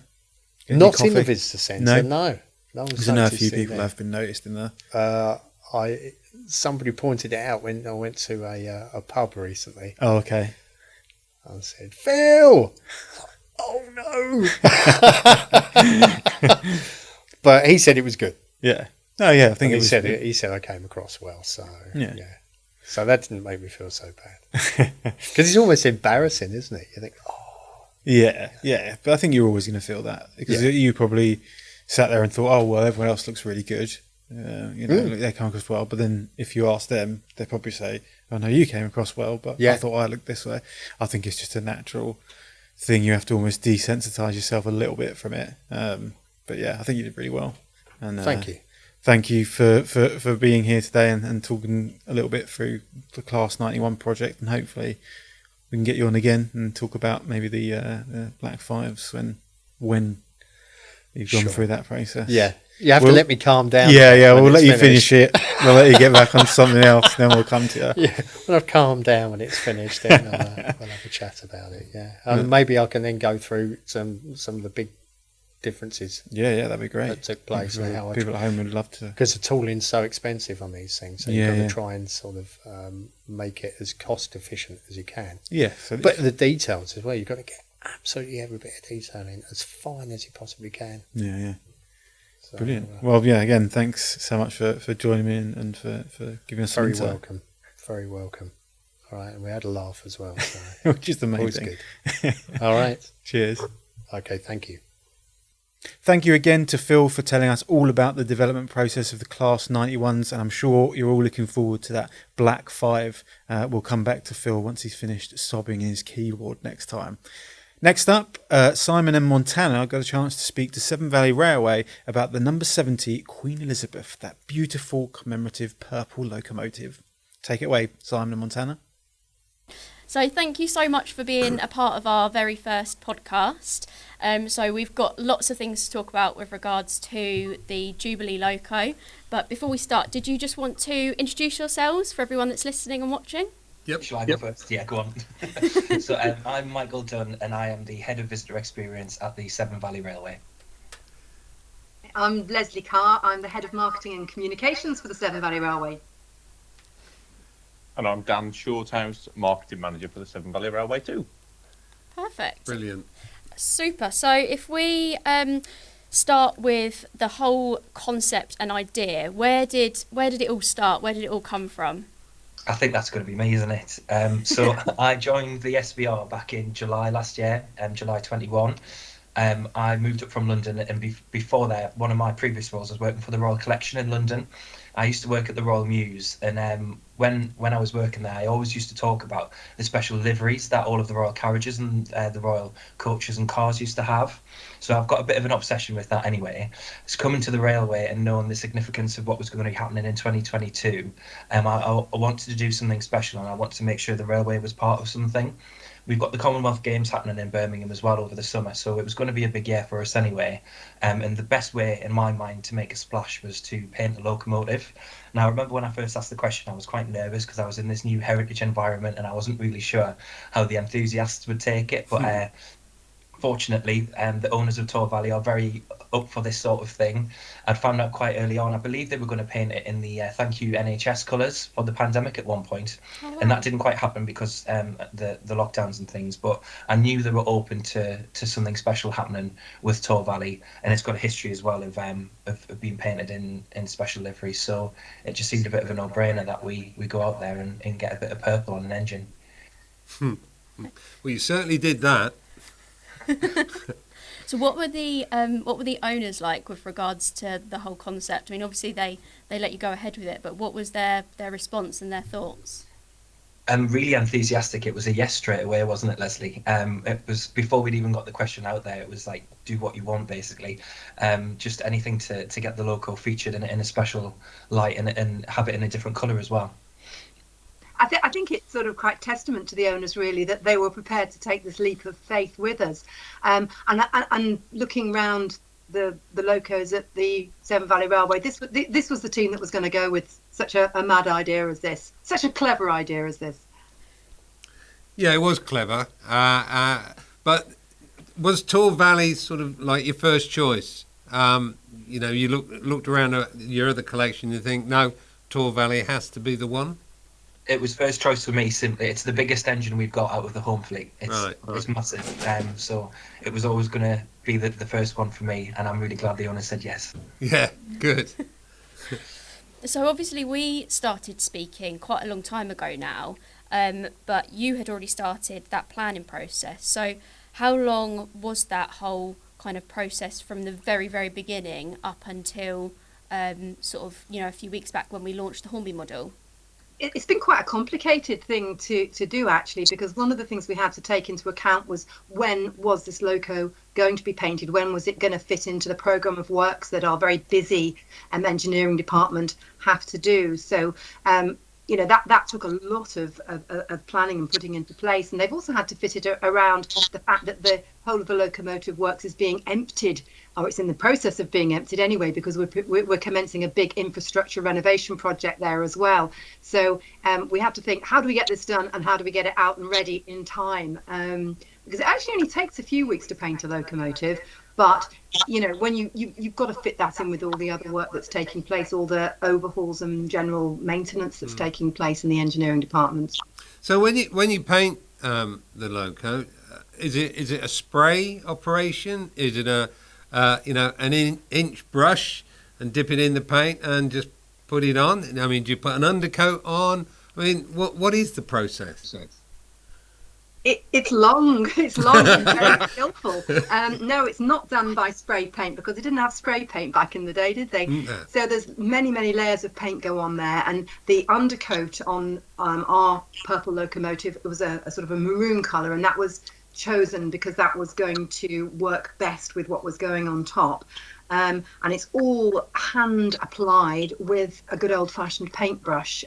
Getting Not your in the coffee? visitor centre, no. No one's Because I know a noticed few it people there. have been noticed in there. Somebody pointed it out when I went to a pub recently. Oh, okay. I said, Phil! Oh no! But he said it was good. Yeah. Oh, yeah. I think And it was. he said I came across well. So Yeah. So that didn't make me feel so bad. Because it's almost embarrassing, isn't it? You think, oh, Yeah. But I think you're always going to feel that because you probably sat there and thought, oh, well, everyone else looks really good. They come across well. But then if you ask them, they'll probably say, oh, no, you came across well, but I thought I looked this way. I think it's just a natural thing. You have to almost desensitize yourself a little bit from it. But yeah, I think you did really well. And thank you. Thank you for being here today and talking a little bit through the Class 91 project, and hopefully we can get you on again and talk about maybe the Black Fives when you've gone through that process. Yeah. You have to let me calm down. Yeah, we'll let you finish it. We'll let you get back on something else, then we'll come to you. Yeah, when I've calmed down when it's finished, then we'll have a chat about it. Yeah, maybe I can then go through some of the big differences. Yeah, that'd be great. That took place. People at home would love to, because the tooling's so expensive on these things, so you've got to try and sort of make it as cost efficient as you can. Yeah, but the details as well. You've got to get absolutely every bit of detail in as fine as you possibly can. Yeah. So, brilliant. Well, yeah, again, thanks so much for joining me and for giving us some insight. Very welcome. All right, and we had a laugh as well. So which is the main thing. Good. All right. Cheers. Okay, thank you. Thank you again to Phil for telling us all about the development process of the Class 91s, and I'm sure you're all looking forward to that Black 5. We'll come back to Phil once he's finished sobbing in his keyboard next time. Next up, Simon and Montana got a chance to speak to Severn Valley Railway about the number 70 Queen Elizabeth, that beautiful commemorative purple locomotive. Take it away, Simon and Montana. So thank you so much for being a part of our very first podcast. So we've got lots of things to talk about with regards to the Jubilee loco. But before we start, did you just want to introduce yourselves for everyone that's listening and watching? Yep. Shall I go first? Yeah, go on. So I'm Michael Dunn and I am the Head of Visitor Experience at the Severn Valley Railway. I'm Leslie Carr. I'm the Head of Marketing and Communications for the Severn Valley Railway. And I'm Dan Shorthouse, Marketing Manager for the Severn Valley Railway too. Perfect. Brilliant. Super. So if we start with the whole concept and idea, where did it all start? Where did it all come from? I think that's going to be me, isn't it? So I joined the SVR back in July last year, July 21. I moved up from London, and before that, one of my previous roles was working for the Royal Collection in London. I used to work at the Royal Mews, and when I was working there, I always used to talk about the special liveries that all of the royal carriages and the royal coaches and cars used to have. So I've got a bit of an obsession with that anyway. It's coming to the railway and knowing the significance of what was going to be happening in 2022. I wanted to do something special, and I wanted to make sure the railway was part of something. We've got the Commonwealth Games happening in Birmingham as well over the summer, so it was going to be a big year for us anyway. And the best way, in my mind, to make a splash was to paint a locomotive. Now, I remember when I first asked the question, I was quite nervous because I was in this new heritage environment and I wasn't really sure how the enthusiasts would take it. But fortunately, the owners of Tor Valley are very up for this sort of thing. I'd found out quite early on, I believe they were going to paint it in the Thank You NHS colours for the pandemic at one point. Oh, wow. And that didn't quite happen because the lockdowns and things, but I knew they were open to something special happening with Tor Valley, and it's got a history as well of being painted in special livery, so it just seemed a bit of a no-brainer that we go out there and get a bit of purple on an engine. Well, you certainly did that. So what were the owners like with regards to the whole concept? I mean, obviously they let you go ahead with it, but what was their response and their thoughts? Really enthusiastic. It was a yes straight away, wasn't it, Leslie? It was before we'd even got the question out there. It was like, do what you want, basically. Just anything to get the logo featured in a special light and have it in a different colour as well. I think it's sort of quite testament to the owners, really, that they were prepared to take this leap of faith with us. And looking round the locos at the Severn Valley Railway. This was the team that was going to go with such a mad idea as this, such a clever idea as this. Yeah, it was clever. But was Tor Valley sort of like your first choice? You looked around at your other collection, you think, no, Tor Valley has to be the one? It was first choice for me, simply. It's the biggest engine we've got out of the home fleet. It's massive. So it was always going to be the first one for me, and I'm really glad the owner said yes. Yeah, good. So obviously we started speaking quite a long time ago now, but you had already started that planning process. So how long was that whole kind of process from the very, very beginning up until a few weeks back when we launched the Hornby model? It's been quite a complicated thing to do, actually, because one of the things we had to take into account was, when was this loco going to be painted? When was it going to fit into the programme of works that our very busy engineering department have to do? So that took a lot of planning and putting into place, and they've also had to fit it around the fact that the whole of the locomotive works is being emptied, or it's in the process of being emptied anyway, because we're commencing a big infrastructure renovation project there as well. So we have to think, how do we get this done, and how do we get it out and ready in time? Because it actually only takes a few weeks to paint a locomotive, but when you've got to fit that in with all the other work that's taking place, all the overhauls and general maintenance that's taking place in the engineering departments. So when you paint the loco, is it a spray operation? Is it an inch brush and dip it in the paint and just put it on? I mean, do you put an undercoat on? I mean, what is the process? It's long and very skillful. No, it's not done by spray paint, because they didn't have spray paint back in the day, did they? No. So there's many layers of paint go on there, and the undercoat on our purple locomotive, it was a sort of a maroon colour, and that was chosen because that was going to work best with what was going on top. And it's all hand applied with a good old-fashioned paintbrush.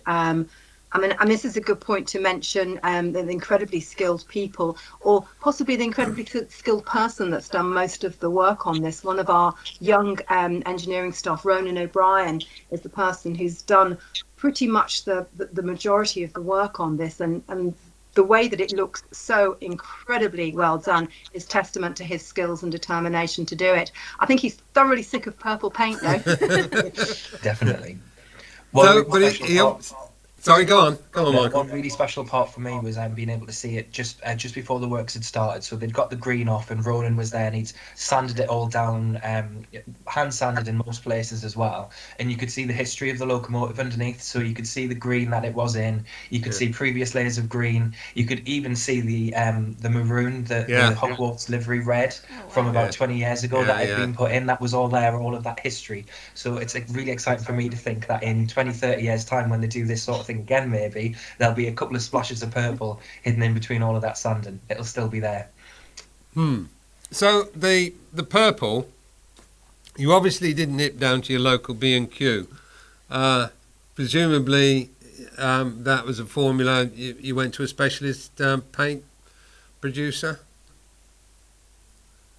I mean, this is a good point to mention, the incredibly skilled people, or possibly the incredibly skilled person that's done most of the work on this. One of our young engineering staff, Ronan O'Brien, is the person who's done pretty much the majority of the work on this, and the way that it looks so incredibly well done is testament to his skills and determination to do it. I think he's thoroughly sick of purple paint, though. Definitely. Sorry, go on, Michael. One really special part for me was being able to see it just before the works had started. So they'd got the green off, and Ronan was there, and he'd sanded it all down, hand sanded in most places as well. And you could see the history of the locomotive underneath. So you could see the green that it was in. You could see previous layers of green. You could even see the maroon, the Hogwarts livery red from about 20 years ago that had been put in. That was all there, all of that history. So it's really exciting for me to think that in 20-30 years' time, when they do this sort of thing again, maybe there'll be a couple of splashes of purple hidden in between all of that sand, and it'll still be there. So the purple, you obviously didn't nip down to your local B&Q. Presumably that was a formula. You went to a specialist paint producer?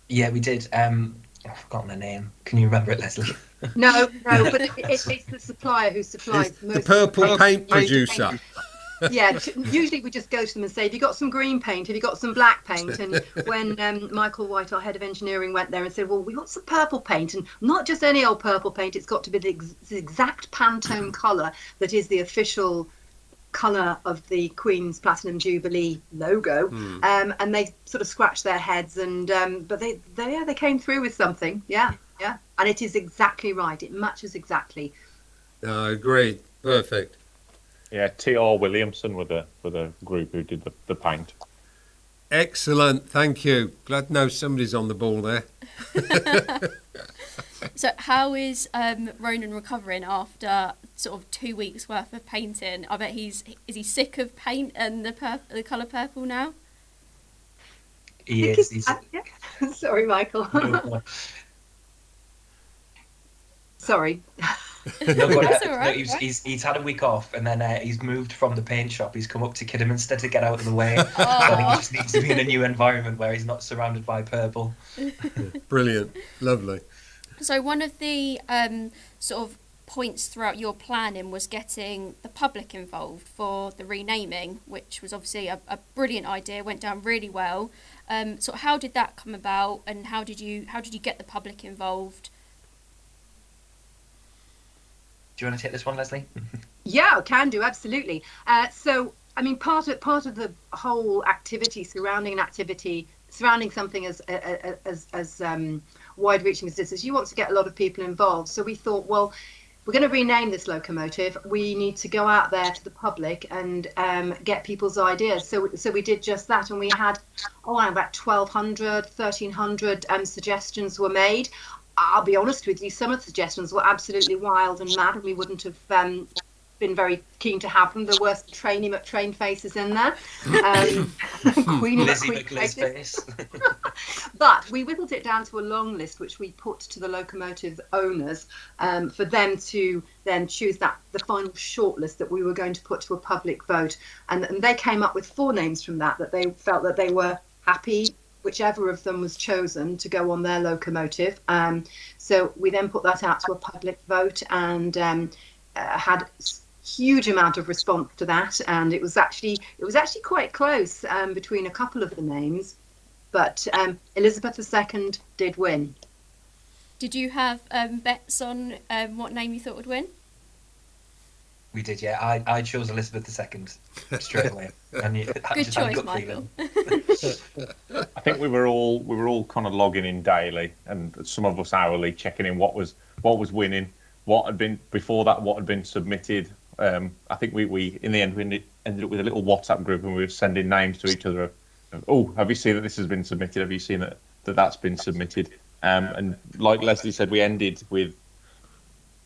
Yeah, we did. I've forgotten the name. Can you remember it, Leslie? No, but it's the supplier who supplies the purple paint producer. Yeah, usually we just go to them and say, have you got some green paint? Have you got some black paint? And when Michael White, our head of engineering, went there and said, well, we want some purple paint, and not just any old purple paint, it's got to be the exact Pantone colour that is the official colour of the Queen's Platinum Jubilee logo. And they sort of scratched their heads, and but they came through with something. Yeah, and it is exactly right. It matches exactly. Agreed. Perfect. Yeah, T.R. Williamson with the group who did the paint. Excellent, thank you. Glad to know somebody's on the ball there. So how is Ronan recovering after sort of 2 weeks worth of painting? I bet is he sick of paint and the colour purple now? He is. Sorry, Michael. Sorry. No, That's all right. No, he's had a week off, and then he's moved from the paint shop. He's come up to Kidderminster to get out of the way. So I think he just needs to be in a new environment where he's not surrounded by purple. Brilliant, lovely. So one of the sort of points throughout your planning was getting the public involved for the renaming, which was obviously a brilliant idea, went down really well. So how did that come about, and how did you get the public involved? Do you want to take this one, Leslie? Yeah, can do, absolutely. So, I mean, part of the whole activity surrounding something as wide-reaching as this is, you want to get a lot of people involved. So we thought, well, we're going to rename this locomotive. We need to go out there to the public and get people's ideas. So we did just that, and we had about 1,200, 1,300 suggestions were made. I'll be honest with you, some of the suggestions were absolutely wild and mad, and we wouldn't have been very keen to have them. There were some Trainee McTrain faces in there. Queenie McQueen faces. But we whittled it down to a long list, which we put to the locomotive owners for them to then choose the final shortlist that we were going to put to a public vote. And they came up with 4 names from that they felt that they were happy whichever of them was chosen to go on their locomotive. So we then put that out to a public vote, and had huge amount of response to that, and it was actually quite close between a couple of the names, but Elizabeth II did win. Did you have bets on what name you thought would win? We did, yeah. I chose Elizabeth II straight away. And good choice, Michael. I think we were all kind of logging in daily, and some of us hourly, checking in what was winning, what had been before that, what had been submitted. I think we in the end we ended up with a little WhatsApp group, and we were sending names to each other. Oh, have you seen that this has been submitted? Have you seen that's been submitted? And like Leslie said, we ended with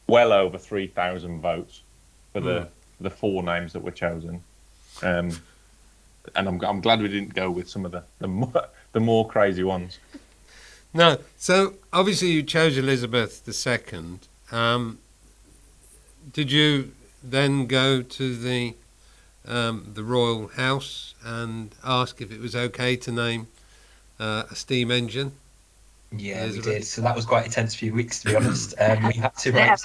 well over 3,000 votes for the 4 names that were chosen. And I'm glad we didn't go with some of the more crazy ones. No, so obviously you chose Elizabeth II. Did you then go to the Royal House and ask if it was okay to name a steam engine? Yeah, Elizabeth. We did. So that was quite a tense few weeks, to be honest. We had to write.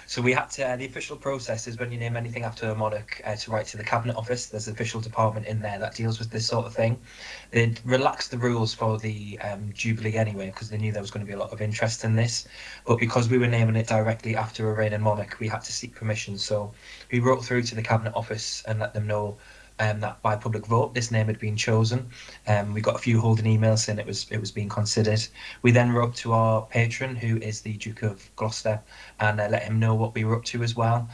So we had to. The official process is when you name anything after a monarch, to write to the Cabinet Office. There's an official department in there that deals with this sort of thing. They relaxed the rules for the Jubilee anyway, because they knew there was going to be a lot of interest in this. But because we were naming it directly after a reigning monarch, we had to seek permission. So we wrote through to the Cabinet Office and let them know that by public vote this name had been chosen. We got a few holding emails saying it was being considered. We then wrote to our patron, who is the Duke of Gloucester, and let him know what we were up to as well,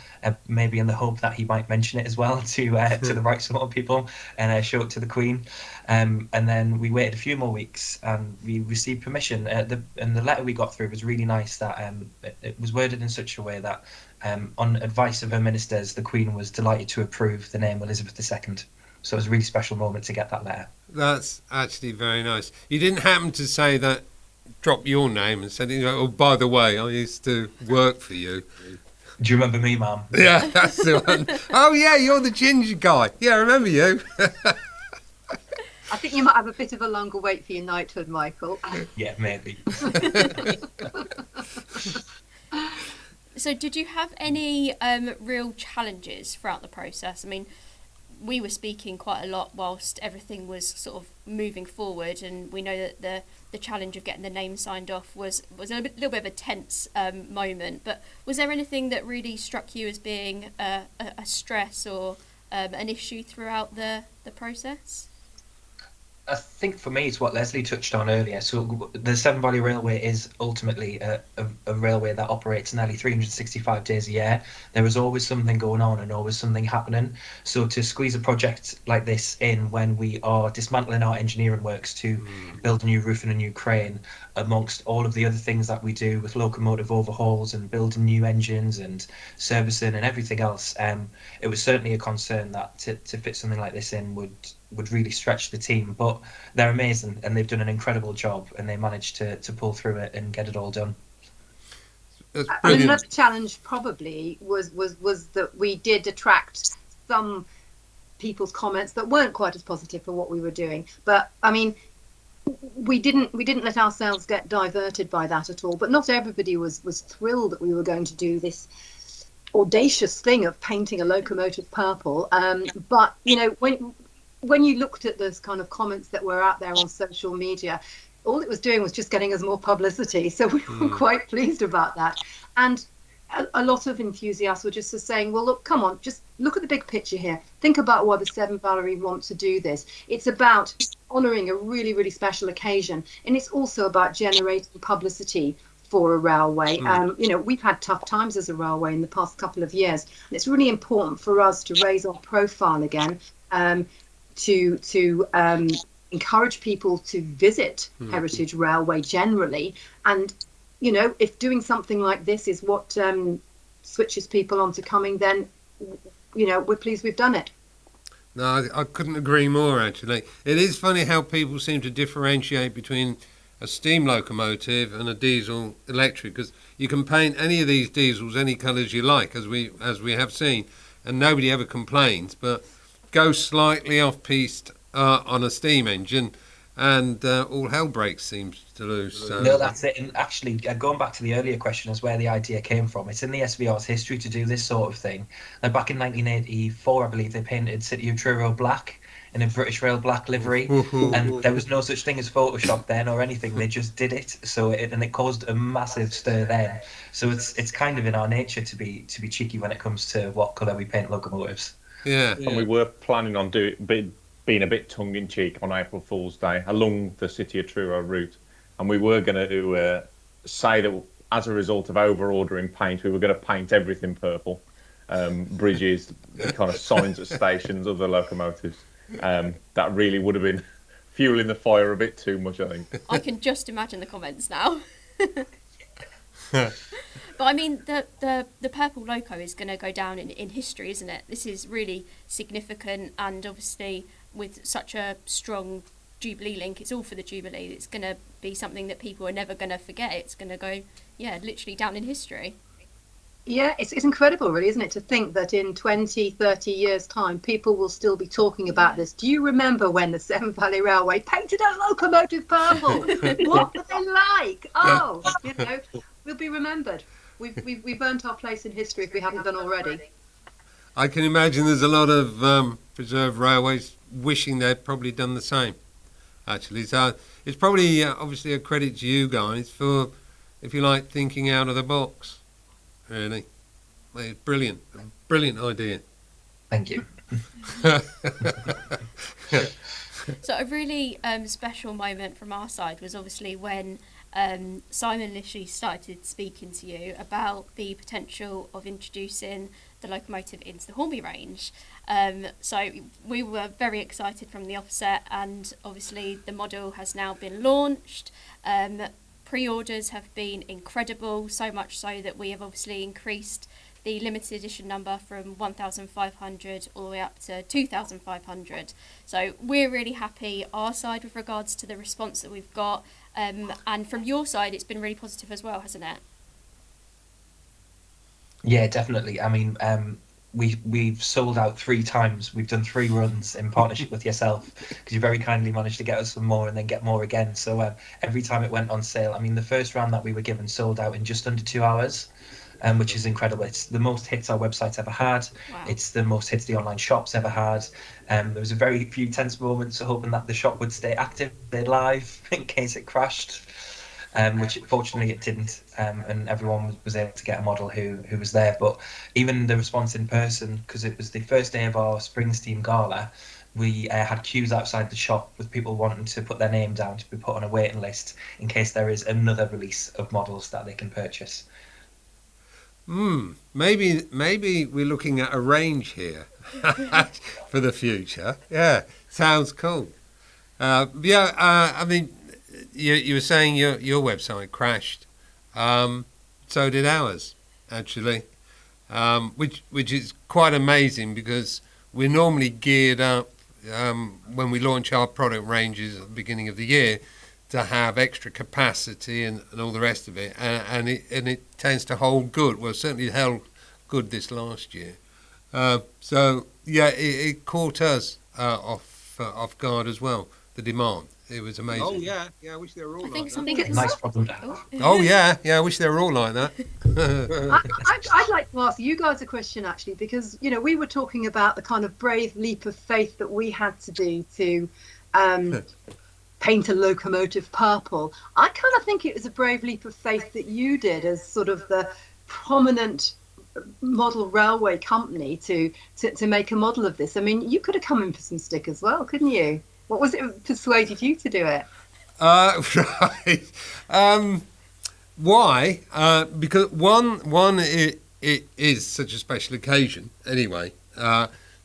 maybe in the hope that he might mention it as well to the right sort of people, and show it to the Queen. And then we waited a few more weeks, and we received permission. And the letter we got through was really nice. That it was worded in such a way that on advice of her ministers, the Queen was delighted to approve the name Elizabeth II. So it was a really special moment to get that letter. That's actually very nice. You didn't happen to say that, drop your name and said, oh, by the way, I used to work for you. Do you remember me, Mum? Yeah, that's the one. Oh, yeah, you're the ginger guy. Yeah, I remember you. I think you might have a bit of a longer wait for your knighthood, Michael. Yeah, maybe. So did you have any real challenges throughout the process? I mean, we were speaking quite a lot whilst everything was sort of moving forward, and we know that the challenge of getting the name signed off was a little bit of a tense moment. But was there anything that really struck you as being a stress or an issue throughout the process? I think for me, it's what Leslie touched on earlier. So the Severn Valley Railway is ultimately a railway that operates nearly 365 days a year. There is always something going on and always something happening. So to squeeze a project like this in when we are dismantling our engineering works to build a new roof and a new crane, amongst all of the other things that we do with locomotive overhauls and building new engines and servicing and everything else, it was certainly a concern that to fit something like this in would really stretch the team. But they're amazing, and they've done an incredible job, and they managed to pull through it and get it all done. I mean, another challenge probably was that we did attract some people's comments that weren't quite as positive for what we were doing. But I mean, we didn't let ourselves get diverted by that at all. But not everybody was thrilled that we were going to do this audacious thing of painting a locomotive purple. But you know, when you looked at those kind of comments that were out there on social media, all it was doing was just getting us more publicity. So we were quite pleased about that. And a lot of enthusiasts were just saying, well, look, come on, just look at the big picture here. Think about why the Severn Valley want to do this. It's about honouring a really, really special occasion. And it's also about generating publicity for a railway. You know, we've had tough times as a railway in the past couple of years. And it's really important for us to raise our profile again, to encourage people to visit Heritage Railway generally. And you know, if doing something like this is what switches people onto coming, then, you know, we're pleased we've done it. No, I couldn't agree more, actually. It is funny how people seem to differentiate between a steam locomotive and a diesel electric, because you can paint any of these diesels any colours you like, as we have seen, and nobody ever complains, but go slightly off-piste on a steam engine, and all hell breaks seems to lose. So. No, that's it. And actually, going back to the earlier question as where the idea came from, it's in the SVR's history to do this sort of thing. Now, back in 1984, I believe, they painted City of Truro black in a British Rail black livery, and there was no such thing as Photoshop then or anything. They just did it. So it caused a massive stir then. So it's kind of in our nature to be cheeky when it comes to what colour we paint locomotives. Yeah. And we were planning on being a bit tongue-in-cheek on April Fool's Day along the City of Truro route, and we were going to say that as a result of over-ordering paint, we were going to paint everything purple, bridges, the kind of signs at stations, other locomotives. That really would have been fueling the fire a bit too much, I think. I can just imagine the comments now. But I mean, the purple loco is going to go down in history, isn't it? This is really significant, and obviously with such a strong Jubilee link, it's all for the Jubilee. It's going to be something that people are never going to forget. It's going to go, literally down in history. Yeah, it's incredible, really, isn't it, to think that in 20, 30 years' time, people will still be talking about this. Do you remember when the Severn Valley Railway painted a locomotive purple? What were they like? Oh, you know, we'll be remembered. We've earned our place in history if we haven't done already. I can imagine there's a lot of preserved railways wishing they'd probably done the same, actually. So it's probably obviously a credit to you guys for, if you like, thinking out of the box, really. It's brilliant idea. Thank you. So a really special moment from our side was obviously when Simon literally started speaking to you about the potential of introducing the locomotive into the Hornby range. So we were very excited from the offset, and obviously the model has now been launched. Pre-orders have been incredible, so much so that we have obviously increased the limited edition number from 1,500 all the way up to 2,500. So we're really happy our side with regards to the response that we've got, and from your side it's been really positive as well, hasn't it? Yeah, definitely. I mean, we've sold out 3 times. We've done 3 runs in partnership with yourself, because you very kindly managed to get us some more and then get more again. So every time it went on sale, I mean, the first round that we were given sold out in just under 2 hours, which is incredible. It's the most hits our website's ever had. Wow. It's the most hits the online shop's ever had. There was a very few tense moments hoping that the shop would stay active, stay live in case it crashed. Which fortunately it didn't, and everyone was able to get a model who was there. But even the response in person, because it was the first day of our Spring Steam Gala, we had queues outside the shop with people wanting to put their name down to be put on a waiting list in case there is another release of models that they can purchase. Maybe we're looking at a range here for the future. Yeah, sounds cool. I mean, you were saying your website crashed. So did ours, actually, which is quite amazing, because we're normally geared up when we launch our product ranges at the beginning of the year to have extra capacity and all the rest of it, and it tends to hold good. Well, certainly it held good this last year. So yeah, it caught us off guard as well. the demand. It was amazing. Oh yeah, I wish they were all I think like something that. that's Nice problem to have. Oh yeah, I wish they were all like that. I'd like to ask you guys a question, actually, because we were talking about the kind of brave leap of faith that we had to do to paint a locomotive purple. I kind of think it was a brave leap of faith that you did as sort of the prominent model railway company to make a model of this. I mean, you could have come in for some stick as well, couldn't you? What was it that persuaded you to do it? Right. Why? Because one, it is such a special occasion. Anyway.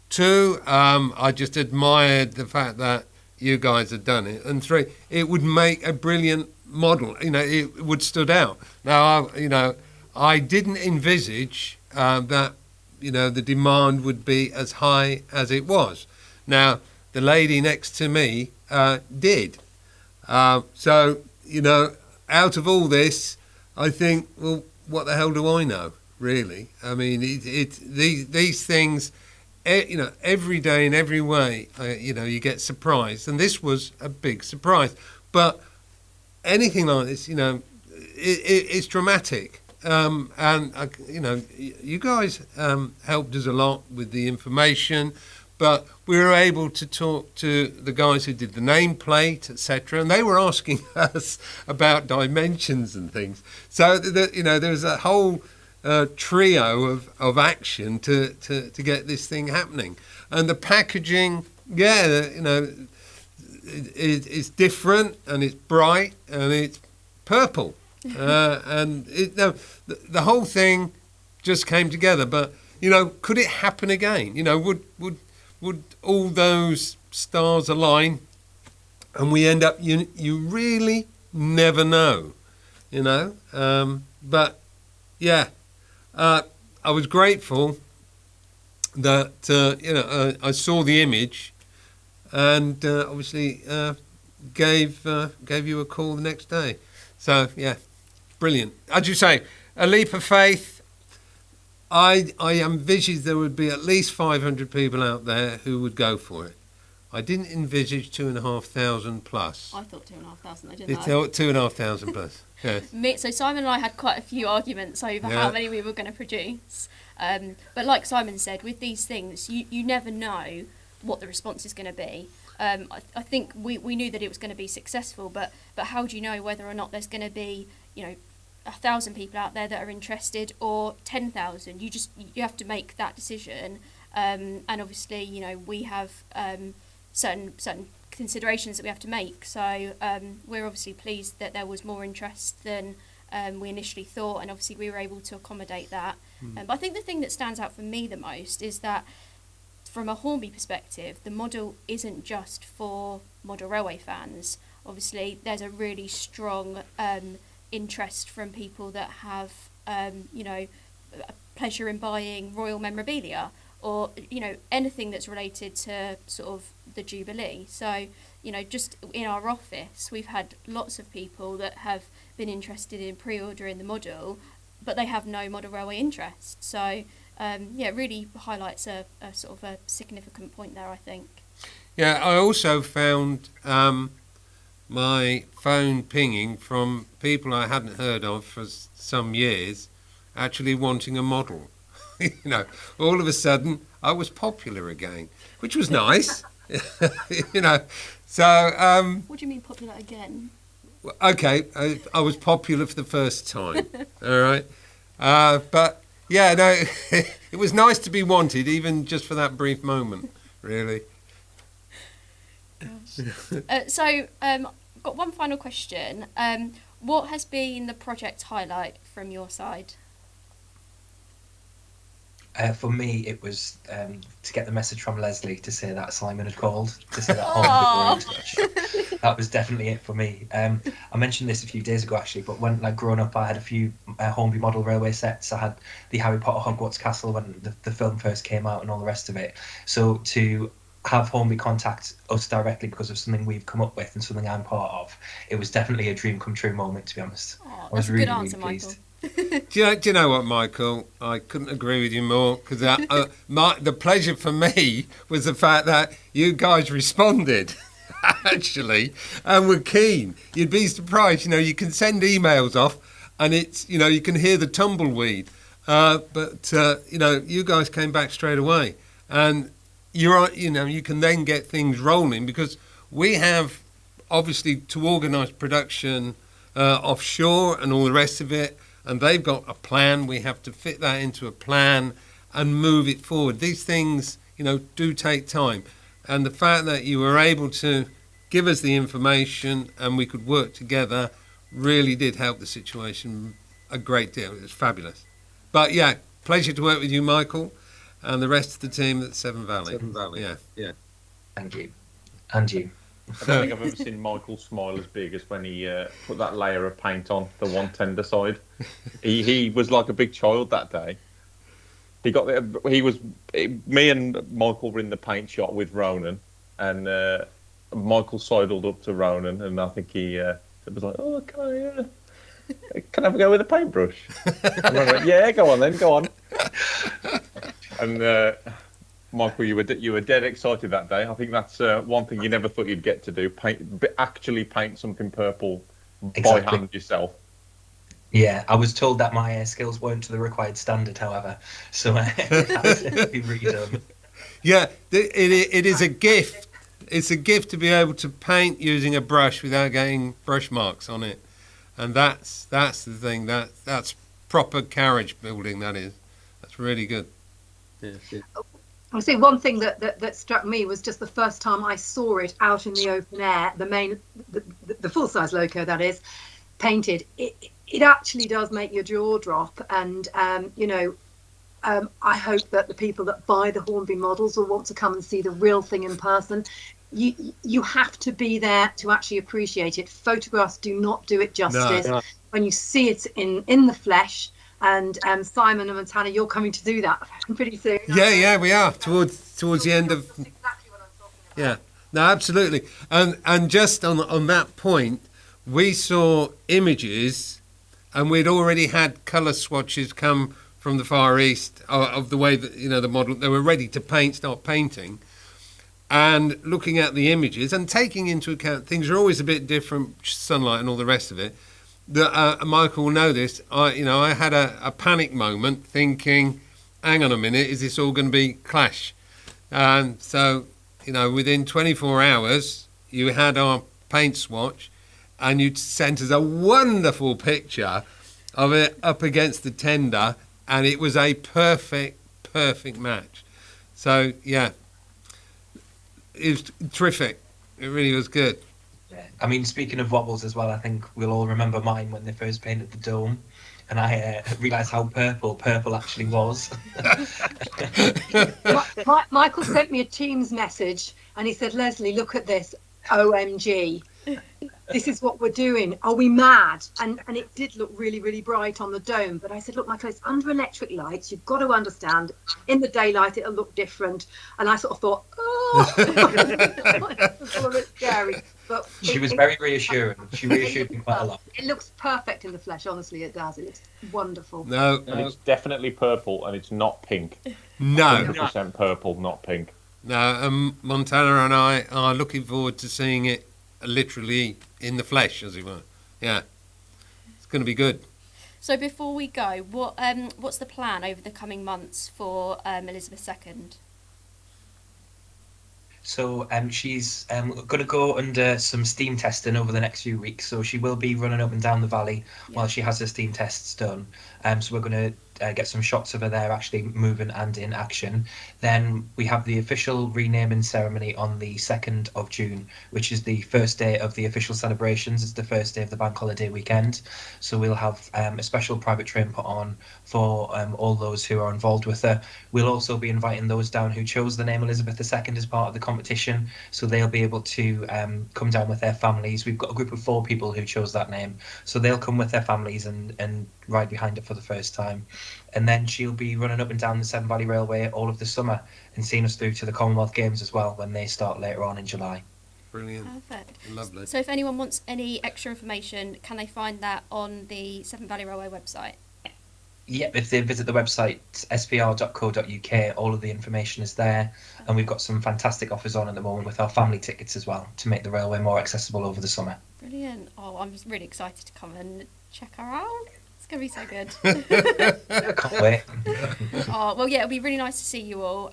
Two, I just admired the fact that you guys had done it. And three, it would make a brilliant model. It would stood out. Now, I didn't envisage that, the demand would be as high as it was. Now, the lady next to me did. So, out of all this, I think, well, what the hell do I know, really? I mean, these things, every day in every way, you get surprised. And this was a big surprise. But anything like this, it's dramatic. You guys helped us a lot with the information, but we were able to talk to the guys who did the nameplate, etc., and they were asking us about dimensions and things. So there was a whole trio of action to get this thing happening, and the packaging, it's different and it's bright and it's purple. And the whole thing just came together. But could it happen again? Would all those stars align, and we end up? You really never know, But yeah, I was grateful that I saw the image, and obviously gave you a call the next day. So yeah. Brilliant. As you say, a leap of faith. I envisaged there would be at least 500 people out there who would go for it. I didn't envisage 2,500 plus. I thought 2,500. I didn't. 2,500 plus. Yes. So Simon and I had quite a few arguments over how many we were going to produce. But like Simon said, with these things, you never know what the response is going to be. I think we knew that it was going to be successful, but how do you know whether or not there's going to be 1,000 people out there that are interested or 10,000? You have to make that decision, and obviously we have certain considerations that we have to make. So we're obviously pleased that there was more interest than we initially thought, and obviously we were able to accommodate that. But I think the thing that stands out for me the most is that from a Hornby perspective, the model isn't just for model railway fans. Obviously there's a really strong interest from people that have a pleasure in buying royal memorabilia, or anything that's related to sort of the Jubilee. So just in our office we've had lots of people that have been interested in pre-ordering the model, but they have no model railway interest. So it really highlights a sort of a significant point there, I think. Yeah, I also found my phone pinging from people I hadn't heard of for some years, actually wanting a model. All of a sudden I was popular again, which was nice. So what do you mean popular again? Okay, I was popular for the first time. All right, but yeah, no, it was nice to be wanted, even just for that brief moment, really. Got one final question. What has been the project highlight from your side? For me, it was to get the message from Leslie to say that Simon had called, to say that Hornby were in touch. That was definitely it for me. I mentioned this a few days ago, actually, but when growing up, I had a few Hornby model railway sets. I had the Harry Potter Hogwarts Castle when the film first came out and all the rest of it. So to have Hornby contact us directly because of something we've come up with and something I'm part of, it was definitely a dream come true moment, to be honest. Oh, I was that's really, a good answer, really pleased. Do you know what, Michael? I couldn't agree with you more, because the pleasure for me was the fact that you guys responded. actually, and were keen. You'd be surprised. You can send emails off, and it's you can hear the tumbleweed. But you guys came back straight away, and you can then get things rolling, because we have obviously to organise production offshore and all the rest of it, and they've got a plan. We have to fit that into a plan and move it forward. These things, do take time, and the fact that you were able to give us the information and we could work together really did help the situation a great deal. It was fabulous. But yeah, pleasure to work with you, Michael, and the rest of the team at Severn Valley. Yeah. Thank you. And you. I don't think I've ever seen Michael smile as big as when he put that layer of paint on the one tender side. He was like a big child that day. He got there. Me and Michael were in the paint shop with Ronan, and Michael sidled up to Ronan, and I think he was like, "Oh, can I have a go with a paintbrush?" And I went, "Yeah, go on then, go on." And Michael, you were dead excited that day. I think that's one thing you never thought you'd get to do: actually paint something purple by hand yourself. Yeah, I was told that my skills weren't to the required standard, however, so I had to be redone. Yeah, it is a gift. It's a gift to be able to paint using a brush without getting brush marks on it, and that's the thing. That's proper carriage building. That's really good. Yeah. I say one thing that struck me was just the first time I saw it out in the open air, the full size loco that is, painted. It actually does make your jaw drop, and I hope that the people that buy the Hornby models will want to come and see the real thing in person. You have to be there to actually appreciate it. Photographs do not do it justice. No. When you see it in the flesh. And Simon and Montana, you're coming to do that pretty soon. Yeah, we are towards the end of. That's exactly what I'm talking about. Yeah, no, absolutely. And just on that point, we saw images, and we'd already had colour swatches come from the Far East of the way that the model, they were ready to start painting, and looking at the images and taking into account things are always a bit different, sunlight and all the rest of it. Michael will know this. I had a panic moment, thinking, "Hang on a minute, is this all going to be clash?" And so, within 24 hours, you had our paint swatch, and you sent us a wonderful picture of it up against the tender, and it was a perfect match. So yeah, it was terrific. It really was good. Yeah. I mean, speaking of wobbles as well, I think we'll all remember mine when they first painted the dome, and I realised how purple actually was. Michael sent me a Teams message, and he said, "Leslie, look at this. OMG. This is what we're doing. Are we mad?" And it did look really, really bright on the dome. But I said, "Look, Michael, it's under electric lights. You've got to understand. In the daylight, it'll look different." And I sort of thought, "Oh, it was a little bit scary." But She was very reassuring. She reassured me quite a lot. It looks perfect in the flesh. Honestly, it does. It looks wonderful. No, And it's definitely purple, and it's not pink. no. 100% purple, not pink. No, Montana and I are looking forward to seeing it literally in the flesh, as it were. Yeah, it's going to be good. So before we go, what's the plan over the coming months for Elizabeth II? So she's going to go under some steam testing over the next few weeks. So she will be running up and down the valley while she has her steam tests done. So we're going to get some shots of her there actually moving and in action. Then we have the official renaming ceremony on the 2nd of June, which is the first day of the official celebrations. It's the first day of the bank holiday weekend. So we'll have a special private train put on for all those who are involved with her. We'll also be inviting those down who chose the name Elizabeth II as part of the competition. So they'll be able to come down with their families. We've got a group of 4 people who chose that name. So they'll come with their families and ride behind it for the first time. And then she'll be running up and down the Severn Valley Railway all of the summer and seeing us through to the Commonwealth Games as well when they start later on in July. Brilliant. Perfect. Lovely. So if anyone wants any extra information, can they find that on the Severn Valley Railway website? Yep, if they visit the website sbr.co.uk, all of the information is there, and we've got some fantastic offers on at the moment with our family tickets as well to make the railway more accessible over the summer. Brilliant. Oh, I'm just really excited to come and check her out. It's going to be so good. I can't wait. Oh, well, yeah, it'll be really nice to see you all.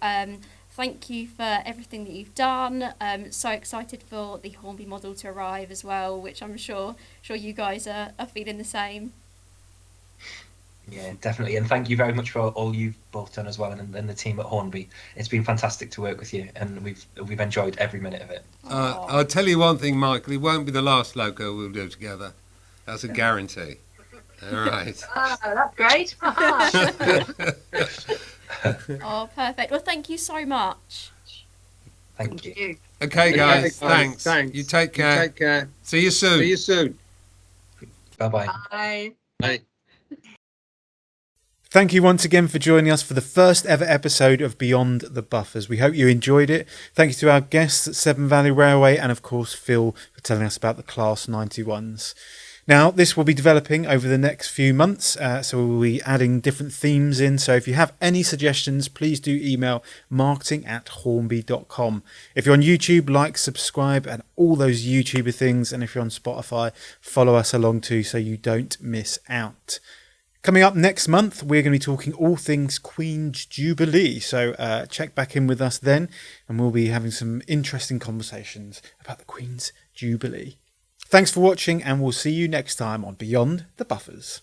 Thank you for everything that you've done. So excited for the Hornby model to arrive as well, which I'm sure you guys are feeling the same. Yeah, definitely. And thank you very much for all you've both done as well, and the team at Hornby. It's been fantastic to work with you, and we've enjoyed every minute of it. I'll tell you one thing, Michael. It won't be the last loco we'll do together. That's a guarantee. All right. Oh, that's great. Oh, perfect. Well, thank you so much. Thank you. Okay, guys. Thanks. You take care. See you soon. Bye-bye. Bye. Thank you once again for joining us for the first ever episode of Beyond the Buffers. We hope you enjoyed it. Thank you to our guests at Severn Valley Railway and, of course, Phil for telling us about the Class 91s. Now, this will be developing over the next few months, so we'll be adding different themes in. So if you have any suggestions, please do email marketing@hornby.com. If you're on YouTube, like, subscribe, and all those YouTuber things. And if you're on Spotify, follow us along too so you don't miss out. Coming up next month, we're going to be talking all things Queen's Jubilee. So check back in with us then, and we'll be having some interesting conversations about the Queen's Jubilee. Thanks for watching, and we'll see you next time on Beyond the Buffers.